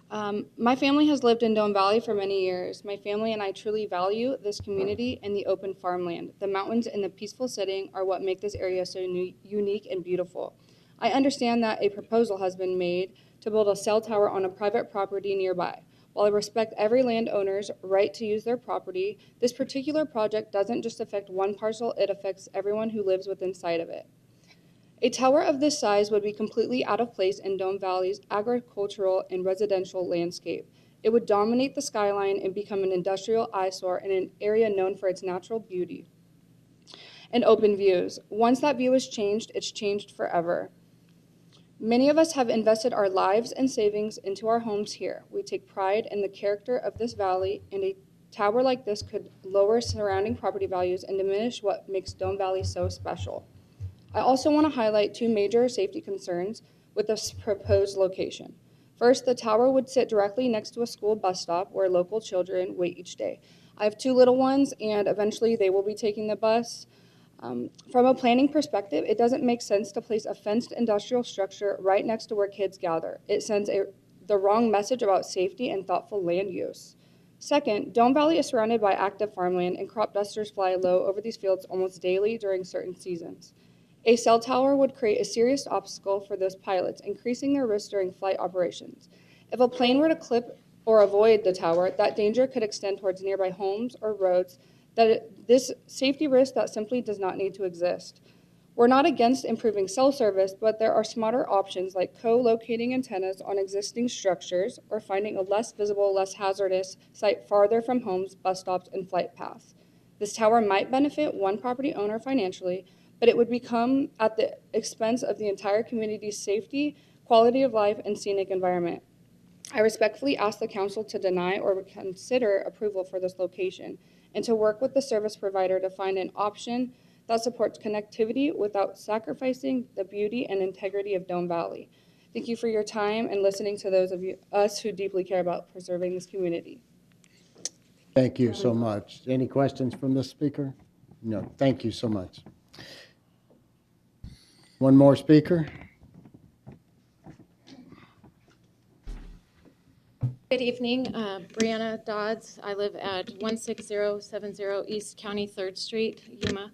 Speaker 15: My family has lived in Dome Valley for many years. My family and I truly value this community and the open farmland. The mountains and the peaceful setting are what make this area so unique and beautiful. I understand that a proposal has been made to build a cell tower on a private property nearby. While I respect every landowner's right to use their property, this particular project doesn't just affect one parcel, it affects everyone who lives within sight of it. A tower of this size would be completely out of place in Dome Valley's agricultural and residential landscape. It would dominate the skyline and become an industrial eyesore in an area known for its natural beauty and open views. Once that view is changed, it's changed forever. Many of us have invested our lives and savings into our homes here. We take pride in the character of this valley, and a tower like this could lower surrounding property values and diminish what makes Dome Valley so special. I also want to highlight two major safety concerns with this proposed location. First, the tower would sit directly next to a school bus stop where local children wait each day. I have two little ones, and eventually they will be taking the bus. From a planning perspective, it doesn't make sense to place a fenced industrial structure right next to where kids gather. It sends the wrong message about safety and thoughtful land use. Second, Dome Valley is surrounded by active farmland, and crop dusters fly low over these fields almost daily during certain seasons. A cell tower would create a serious obstacle for those pilots, increasing their risk during flight operations. If a plane were to clip or avoid the tower, that danger could extend towards nearby homes or roads. This safety risk that simply does not need to exist. We're not against improving cell service, but there are smarter options like co-locating antennas on existing structures or finding a less visible, less hazardous site farther from homes, bus stops, and flight paths. This tower might benefit one property owner financially, but it would become at the expense of the entire community's safety, quality of life, and scenic environment. I respectfully ask the council to deny or consider approval for this location, and to work with the service provider to find an option that supports connectivity without sacrificing the beauty and integrity of Dome Valley. Thank you for your time and listening to those of us who deeply care about preserving this community.
Speaker 3: Thank you so much. Any questions from the speaker? No, thank you so much. One more speaker?
Speaker 10: Good evening, Brianna Dodds. I live at 16070 East County 3rd Street, Yuma.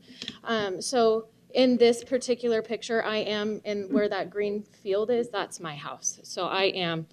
Speaker 10: So in this particular picture, I am in where that green field is, that's my house. So I am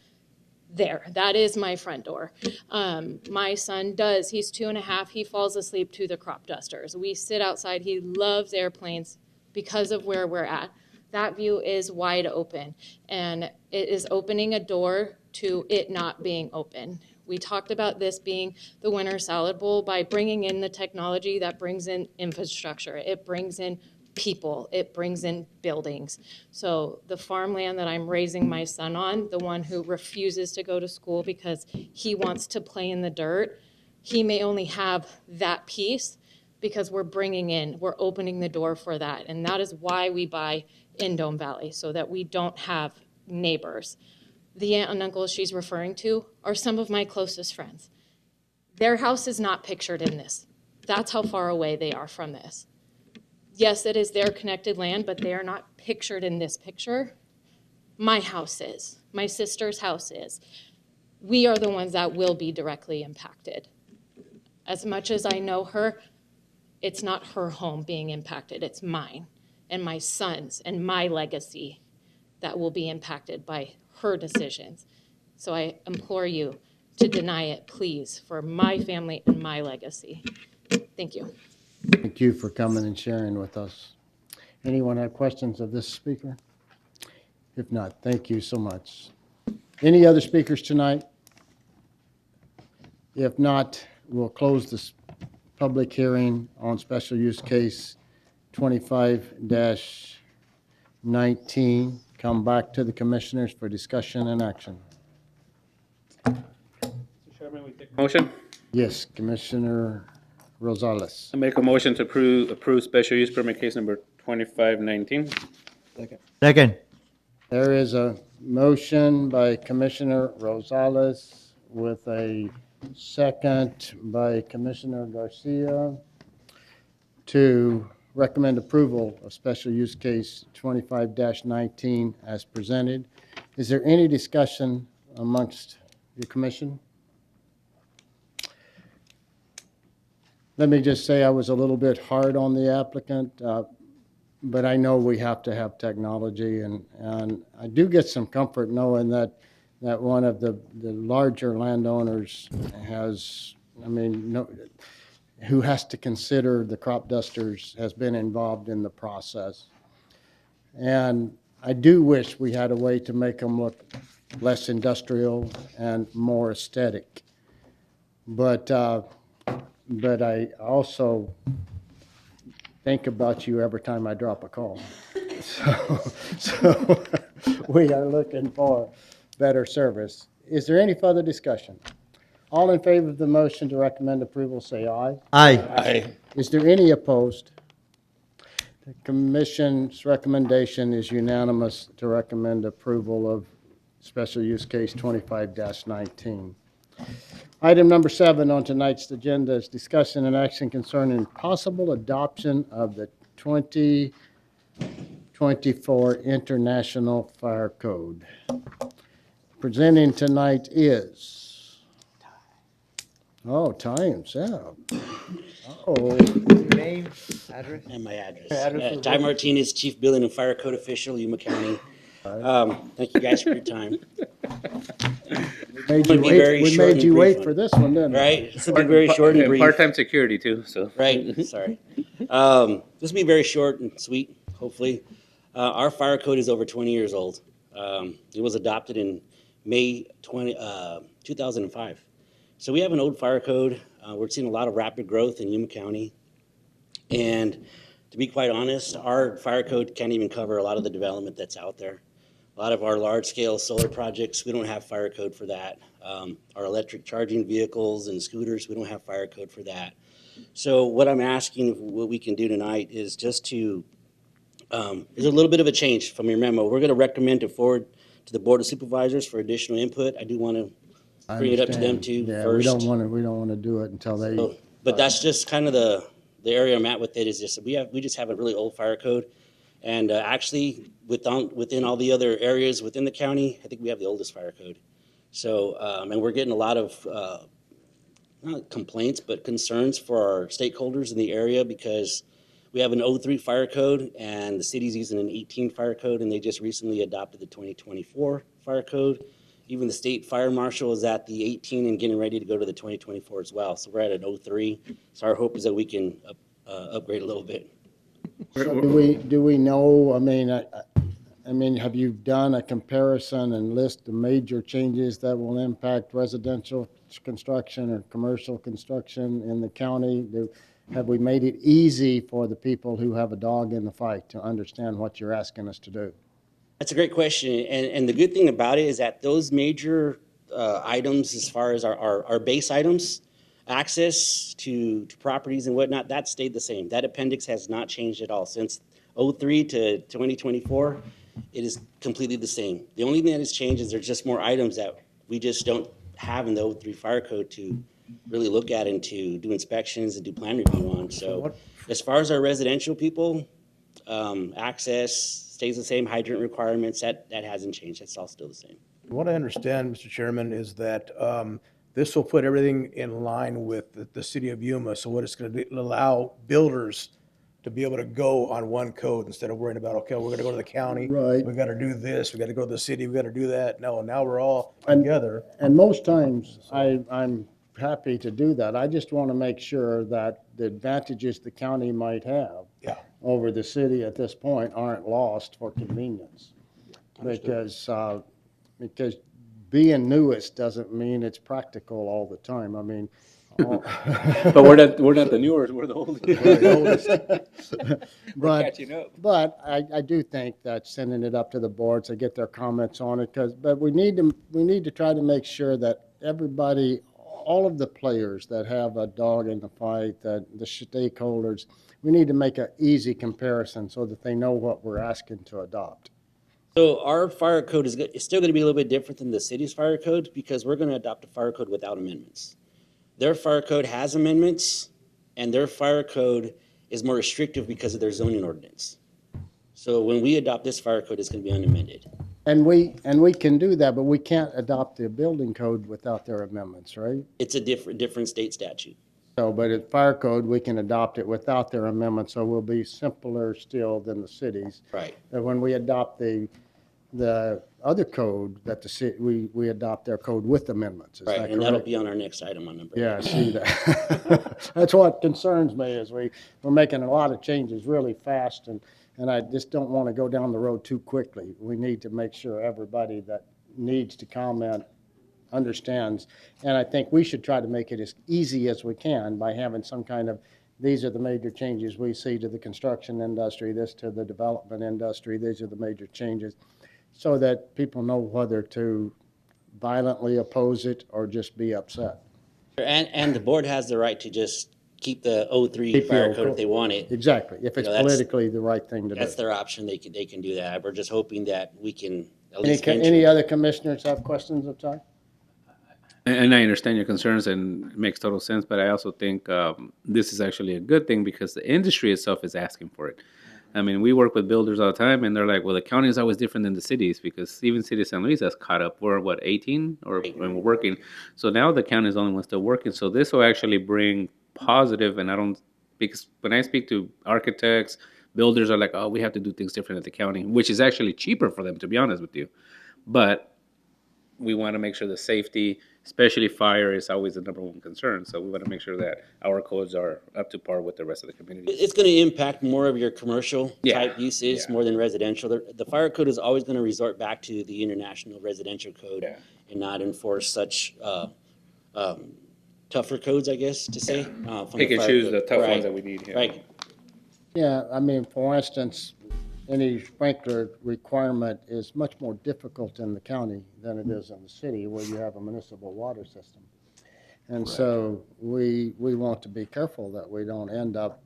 Speaker 10: there. That is my front door. My son he's 2.5, he falls asleep to the crop dusters. We sit outside, he loves airplanes because of where we're at. That view is wide open, and it is opening a door to it not being open. We talked about this being the winter salad bowl by bringing in the technology that brings in infrastructure. It brings in people. It brings in buildings. So the farmland that I'm raising my son on, the one who refuses to go to school because he wants to play in the dirt, he may only have that piece because we're opening the door for that. And that is why we buy in Dome Valley, so that we don't have neighbors. The aunt and uncle she's referring to are some of my closest friends. Their house is not pictured in this. That's how far away they are from this. Yes, it is their connected land, but they are not pictured in this picture. My house is. My sister's house is. We are the ones that will be directly impacted. As much as I know her, it's not her home being impacted, it's mine and my son's and my legacy that will be impacted by her decisions. So I implore you to deny it, please, for my family and my legacy. Thank you.
Speaker 3: Thank you for coming and sharing with us. Anyone have questions of this speaker? If not, thank you so much. Any other speakers tonight? If not, we'll close this public hearing on special use case 25-19. Come back to the commissioners for discussion and action.
Speaker 1: Mr. Chairman, we take a motion?
Speaker 3: Yes, Commissioner Rosales.
Speaker 1: I make a motion to approve special use permit case number 2519.
Speaker 21: Second.
Speaker 3: There is a motion by Commissioner Rosales with a second by Commissioner Garcia to recommend approval of special use case 25-19 as presented. Is there any discussion amongst the commission? Let me just say I was a little bit hard on the applicant, but I know we have to have technology, and I do get some comfort knowing that one of the larger landowners has, who has to consider the crop dusters has been involved in the process. And I do wish we had a way to make them look less industrial and more aesthetic. But I also think about you every time I drop a call. So we are looking for better service. Is there any further discussion? All in favor of the motion to recommend approval, say aye.
Speaker 21: Aye.
Speaker 14: Aye.
Speaker 3: Is there any opposed? The commission's recommendation is unanimous to recommend approval of special use case 25-19. Item number 7 on tonight's agenda is discussion and action concerning possible adoption of the 2024 International Fire Code. Presenting tonight is, Ty himself.
Speaker 21: Name, address?
Speaker 16: And my address.
Speaker 3: Address is
Speaker 16: Ty
Speaker 3: what?
Speaker 16: Martinez, Chief Building and Fire Code Official, Yuma County. Thank you guys for your time.
Speaker 3: We
Speaker 16: Gonna be very
Speaker 3: made
Speaker 16: short and
Speaker 3: you
Speaker 16: brief
Speaker 3: wait
Speaker 16: one.
Speaker 3: for this one, didn't we?
Speaker 16: Right? This will be very short and brief.
Speaker 1: Part-time security too, so.
Speaker 16: Right, sorry. This will be very short and sweet, hopefully. Our fire code is over 20 years old. It was adopted in May 2005. So we have an old fire code. We're seeing a lot of rapid growth in Yuma County. And to be quite honest, our fire code can't even cover a lot of the development that's out there. A lot of our large-scale solar projects, we don't have fire code for that. Our electric charging vehicles and scooters, we don't have fire code for that. So what I'm asking, what we can do tonight is just to, there's a little bit of a change from your memo. We're going to recommend it forward to the Board of Supervisors for additional input. I do want to bring it up to them too
Speaker 3: Yeah,
Speaker 16: first.
Speaker 3: we don't want to do it until they.
Speaker 16: So, but that's just kind of the area I'm at with it, is just we just have a really old fire code. And actually, within all the other areas within the county, I think we have the oldest fire code. So, and we're getting a lot of, not complaints, but concerns for our stakeholders in the area, because we have an 03 fire code and the city's using an 18 fire code, and they just recently adopted the 2024 fire code. Even the state fire marshal is at the 18 and getting ready to go to the 2024 as well. So we're at an 03. So our hope is that we can upgrade a little bit.
Speaker 3: So do we know, I mean, have you done a comparison and list the major changes that will impact residential construction or commercial construction in the county? Have we made it easy for the people who have a dog in the fight to understand what you're asking us to do?
Speaker 16: That's a great question. And the good thing about it is that those major items, as far as our base items, access to properties and whatnot, that stayed the same. That appendix has not changed at all. Since 03 to 2024, it is completely the same. The only thing that has changed is there's just more items that we just don't have in the 03 fire code to really look at and to do inspections and do plan review on. So as far as our residential people, access stays the same, hydrant requirements, that hasn't changed. That's all still the same.
Speaker 6: What I understand, Mr. Chairman, is that this will put everything in line with the city of Yuma. So what it's going to allow builders to be able to go on one code instead of worrying about, okay, we're going to go to the county.
Speaker 3: Right.
Speaker 6: We got to do this. We got to go to the city. We got to do that. No, now we're all together.
Speaker 3: And most times, I'm happy to do that. I just want to make sure that the advantages the county might have over the city at this point aren't lost for convenience. Because being newest doesn't mean it's practical all the time. I mean,
Speaker 1: But we're not the newest, we're the oldest. We're catching up.
Speaker 3: But I do think that sending it up to the boards to get their comments on it, but we need to try to make sure that everybody, all of the players that have a dog in the fight, that the stakeholders, we need to make an easy comparison so that they know what we're asking to adopt.
Speaker 16: So our fire code is still going to be a little bit different than the city's fire code, because we're going to adopt a fire code without amendments. Their fire code has amendments, and their fire code is more restrictive because of their zoning ordinance. So when we adopt this fire code, it's going to be unamended.
Speaker 3: And we can do that, but we can't adopt the building code without their amendments, right?
Speaker 16: It's a different state statute.
Speaker 3: So, but at fire code, we can adopt it without their amendments, so we'll be simpler still than the cities.
Speaker 16: Right.
Speaker 3: And when we adopt the other code, that the city, we adopt their code with amendments. Is
Speaker 16: Right,
Speaker 3: that
Speaker 16: and that'll
Speaker 3: correct?
Speaker 16: be on our next item on number 8.
Speaker 3: Yeah, I see that. That's what concerns me, is we're making a lot of changes really fast, and I just don't want to go down the road too quickly. We need to make sure everybody that needs to comment understands. And I think we should try to make it as easy as we can by having some kind of, these are the major changes we see to the construction industry, this to the development industry, these are the major changes, so that people know whether to violently oppose it or just be upset.
Speaker 16: And the board has the right to just keep the 03
Speaker 3: Keep the
Speaker 16: fire
Speaker 3: old
Speaker 16: code if
Speaker 3: code.
Speaker 16: they want it.
Speaker 3: Exactly, if it's
Speaker 16: that's-
Speaker 3: politically the right thing to do.
Speaker 16: That's their option. They can do that. We're just hoping that we can at
Speaker 3: Any,
Speaker 16: least venture.
Speaker 3: any other commissioners have questions of Ty?
Speaker 1: And I understand your concerns and it makes total sense, but I also think this is actually a good thing because the industry itself is asking for it. I mean, we work with builders all the time and they're like, well, the county is always different than the cities because even City of San Luis has caught up. We're what, 18 or when we're working. So now the county is the only one still working. So this will actually bring positive, and I don't, because when I speak to architects, builders are like, oh, we have to do things different at the county, which is actually cheaper for them, to be honest with you. But we want to make sure the safety, especially fire, is always the number one concern. So we want to make sure that our codes are up to par with the rest of the community.
Speaker 16: It's going to impact more of your commercial
Speaker 1: Yeah.
Speaker 16: type uses more than residential. The fire code is always going to resort back to the international residential code and not enforce such tougher codes, I guess, to say. From the
Speaker 1: Pick and
Speaker 16: fire
Speaker 1: choose
Speaker 16: code.
Speaker 1: the tough
Speaker 16: Right.
Speaker 1: ones that we need.
Speaker 16: Right.
Speaker 3: Yeah, I mean, for instance, any sprinkler requirement is much more difficult in the county than it is in the city where you have a municipal water system. And so we want to be careful that we don't end up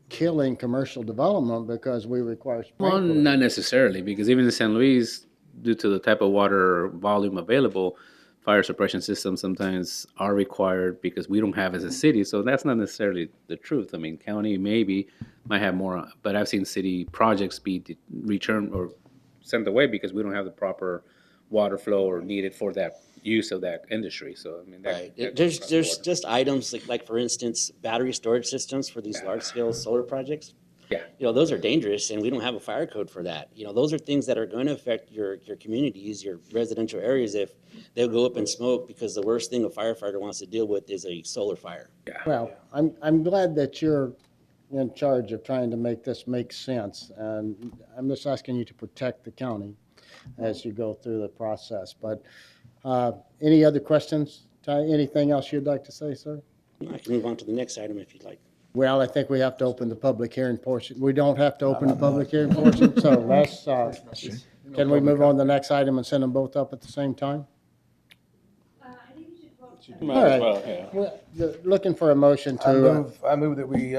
Speaker 3: killing commercial development because we require
Speaker 1: Well,
Speaker 3: sprinklers.
Speaker 1: not necessarily, because even in San Luis, due to the type of water volume available, fire suppression systems sometimes are required because we don't have as a city. So that's not necessarily the truth. I mean, county maybe might have more, but I've seen city projects be returned or sent away because we don't have the proper water flow or needed for that use of that industry. So I mean,
Speaker 16: Right. There's just items like for instance, battery storage systems for these large scale solar projects.
Speaker 1: Yeah.
Speaker 16: Those are dangerous and we don't have a fire code for that. Those are things that are going to affect your communities, your residential areas if they'll go up in smoke because the worst thing a firefighter wants to deal with is a solar fire.
Speaker 3: Well, I'm glad that you're in charge of trying to make this make sense. And I'm just asking you to protect the county as you go through the process. But any other questions? Ty, anything else you'd like to say, sir?
Speaker 16: I can move on to the next item if you'd like.
Speaker 3: Well, I think we have to open the public hearing portion. We don't have to open the public hearing portion, so let's, can we move on to the next item and send them both up at the same time?
Speaker 1: Might
Speaker 3: All
Speaker 1: as
Speaker 3: right.
Speaker 1: well, yeah.
Speaker 3: Well, looking for a motion to,
Speaker 6: I move that we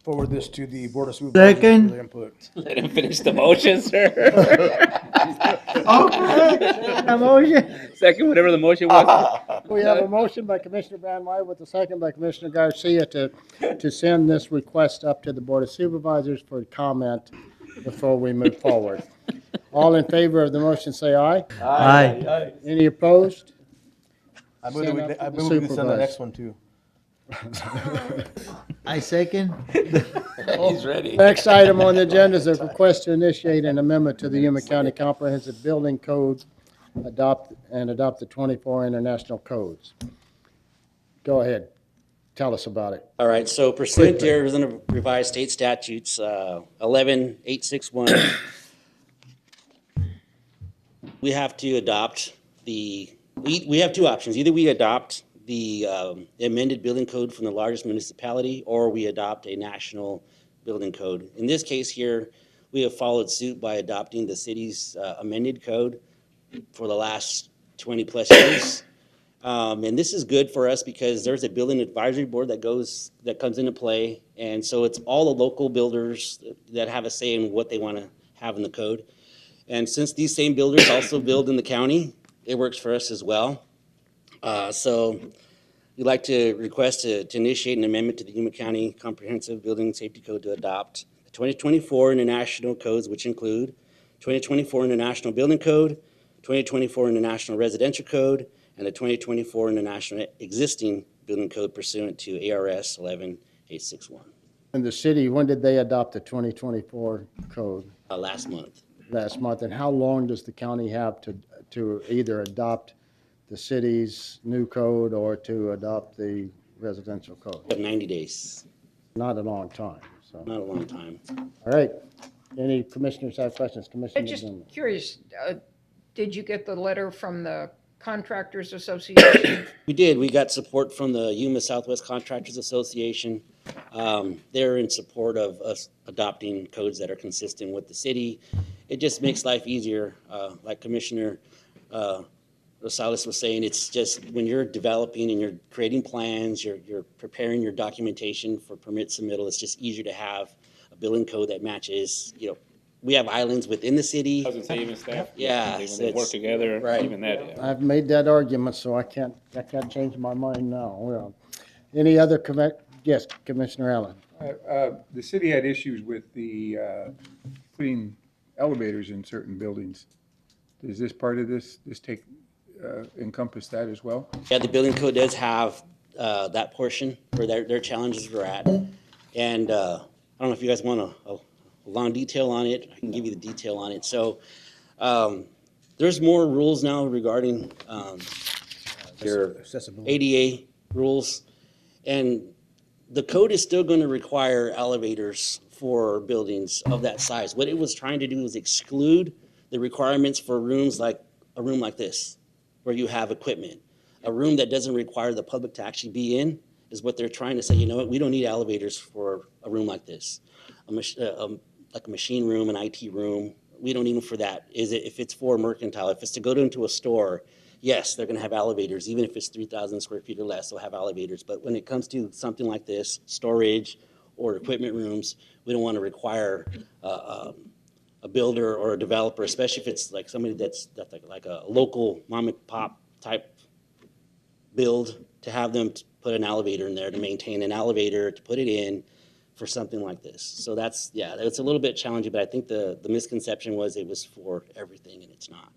Speaker 6: forward this to the Board of Supervisors. for
Speaker 1: Second.
Speaker 6: their input.
Speaker 1: Let him finish the motion, sir.
Speaker 3: a motion.
Speaker 1: Second, whatever the motion was.
Speaker 3: We have a motion by Commissioner Van Wy with a second by Commissioner Garcia to send this request up to the Board of Supervisors for comment before we move forward. All in favor of the motion, say aye.
Speaker 6: Aye.
Speaker 3: Any opposed?
Speaker 6: I move
Speaker 3: Send
Speaker 6: that we,
Speaker 3: up to
Speaker 6: I
Speaker 3: the
Speaker 6: move we send the
Speaker 3: supervisor.
Speaker 6: next one too.
Speaker 21: I second.
Speaker 1: He's ready.
Speaker 3: Next item on the agenda is a request to initiate an amendment to the Yuma County Comprehensive Building Code, adopt the 24 international codes. Go ahead. Tell us about it.
Speaker 16: All right, so pursuant to
Speaker 3: Quickly.
Speaker 16: Arizona Revised State Statutes 11861, we have to adopt we have two options. Either we adopt the amended building code from the largest municipality, or we adopt a national building code. In this case here, we have followed suit by adopting the city's amended code for the last 20-plus years. And this is good for us because there's a building advisory board that comes into play. And so it's all the local builders that have a say in what they want to have in the code. And since these same builders also build in the county, it works for us as well. So we'd like to request to initiate an amendment to the Yuma County Comprehensive Building Safety Code to adopt the 2024 international codes, which include 2024 International Building Code, 2024 International Residential Code, and the 2024 International Existing Building Code pursuant to ARS 11861.
Speaker 3: In the city, when did they adopt the 2024 code?
Speaker 16: Last month.
Speaker 3: Last month. And how long does the county have to either adopt the city's new code or to adopt the residential code?
Speaker 16: 90 days.
Speaker 3: Not a long time, so.
Speaker 16: Not a long time.
Speaker 3: All right. Any commissioners have questions? Commissioner
Speaker 5: I'm just
Speaker 3: McDermott.
Speaker 5: curious, Did you get the letter from the Contractors Association?
Speaker 16: We did. We got support from the Yuma Southwest Contractors Association. They're in support of us adopting codes that are consistent with the city. It just makes life easier. Like Commissioner Rosales was saying, it's just when you're developing and you're creating plans, you're preparing your documentation for permit submittal, it's just easier to have a building code that matches, we have islands within the city.
Speaker 1: I was gonna say even staff.
Speaker 16: Yeah,
Speaker 1: When
Speaker 16: so
Speaker 1: they work
Speaker 16: it's-
Speaker 1: together,
Speaker 16: right.
Speaker 1: even that, yeah.
Speaker 3: I've made that argument, so I can't change my mind now. Well, any other yes, Commissioner Allen?
Speaker 17: The city had issues with the putting elevators in certain buildings. Does this part of this encompass that as well?
Speaker 16: Yeah, the building code does have that portion where their challenges are at. And I don't know if you guys want a long detail on it. I can give you the detail on it. So there's more rules now regarding your ADA rules. And the code is still going to require elevators for buildings of that size. What it was trying to do is exclude the requirements for rooms like a room like this, where you have equipment. A room that doesn't require the public to actually be in is what they're trying to say, you know what, we don't need elevators for a room like this. Like a machine room, an IT room, we don't need them for that. If it's for mercantile, if it's to go into a store, yes, they're gonna have elevators, even if it's 3,000 square feet or less, they'll have elevators. But when it comes to something like this, storage or equipment rooms, we don't wanna require a builder or a developer, especially if it's like somebody that's like a local mom and pop type build, to have them put an elevator in there, to maintain an elevator, to put it in for something like this. So that's, yeah, it's a little bit challenging, but I think the misconception was it was for everything, and it's not.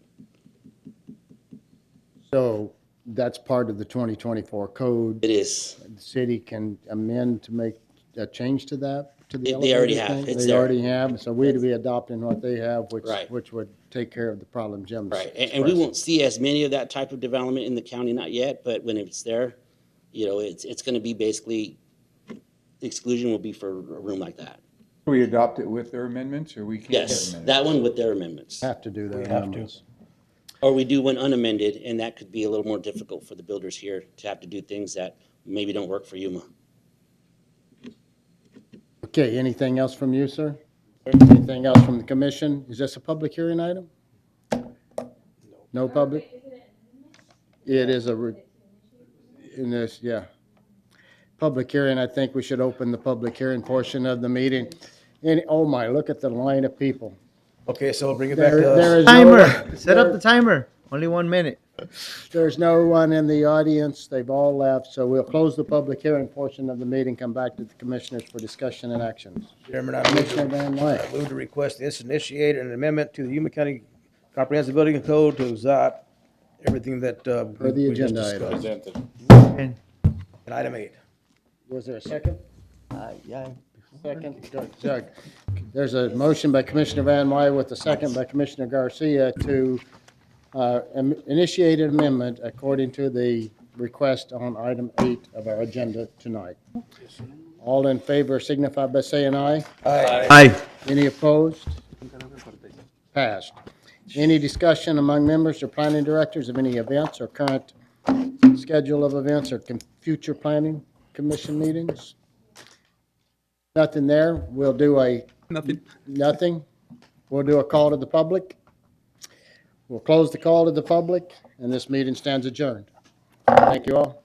Speaker 3: So that's part of the 2024 code.
Speaker 16: It is.
Speaker 3: The city can amend to make a change to that, to the
Speaker 16: They already
Speaker 3: elevator
Speaker 16: have.
Speaker 3: thing?
Speaker 16: It's
Speaker 3: They
Speaker 16: there.
Speaker 3: already have, so we'd be adopting what they have,
Speaker 16: Right.
Speaker 3: which would take care of the problem Jim's
Speaker 16: Right, and we won't see as many of that type of development in the county, not yet, but when it's there, it's gonna be basically, the exclusion will be for a room like that.
Speaker 17: We adopt it with their amendments, or we can't?
Speaker 16: Yes, that one with their amendments.
Speaker 3: Have to do
Speaker 17: We
Speaker 3: that.
Speaker 17: have to.
Speaker 3: amendments.
Speaker 16: Or we do one unamended, and that could be a little more difficult for the builders here to have to do things that maybe don't work for Yuma.
Speaker 3: Okay, anything else from you, sir? Anything else from the commission? Is this a public hearing item? No public? It is in this, yeah. Public hearing, I think we should open the public hearing portion of the meeting. And, oh my, look at the line of people.
Speaker 6: Okay, so we'll bring it back
Speaker 3: There
Speaker 6: to
Speaker 3: is
Speaker 6: us.
Speaker 21: Timer, set up the timer. Only 1 minute.
Speaker 3: There's no one in the audience. They've all left, so we'll close the public hearing portion of the meeting, come back to the commissioners for discussion and actions.
Speaker 6: Chairman, I
Speaker 3: Commissioner Van Wyk.
Speaker 6: move to request this initiate an amendment to the Yuma County Comprehensive Building Code to adopt everything that
Speaker 3: For the
Speaker 6: we just
Speaker 3: agenda item.
Speaker 6: discussed.
Speaker 21: And,
Speaker 6: And item 8.
Speaker 3: Was there a second?
Speaker 21: yeah.
Speaker 3: Second, Doug. There's a motion by Commissioner Van Wy with a second by Commissioner Garcia to initiate an amendment according to the request on item 8 of our agenda tonight. All in favor signify by saying aye.
Speaker 21: Aye.
Speaker 3: Any opposed? Passed. Any discussion among members or planning directors of any events or current schedule of events or future planning commission meetings? Nothing there. We'll do nothing. We'll do a call to the public. We'll close the call to the public, and this meeting stands adjourned. Thank you all.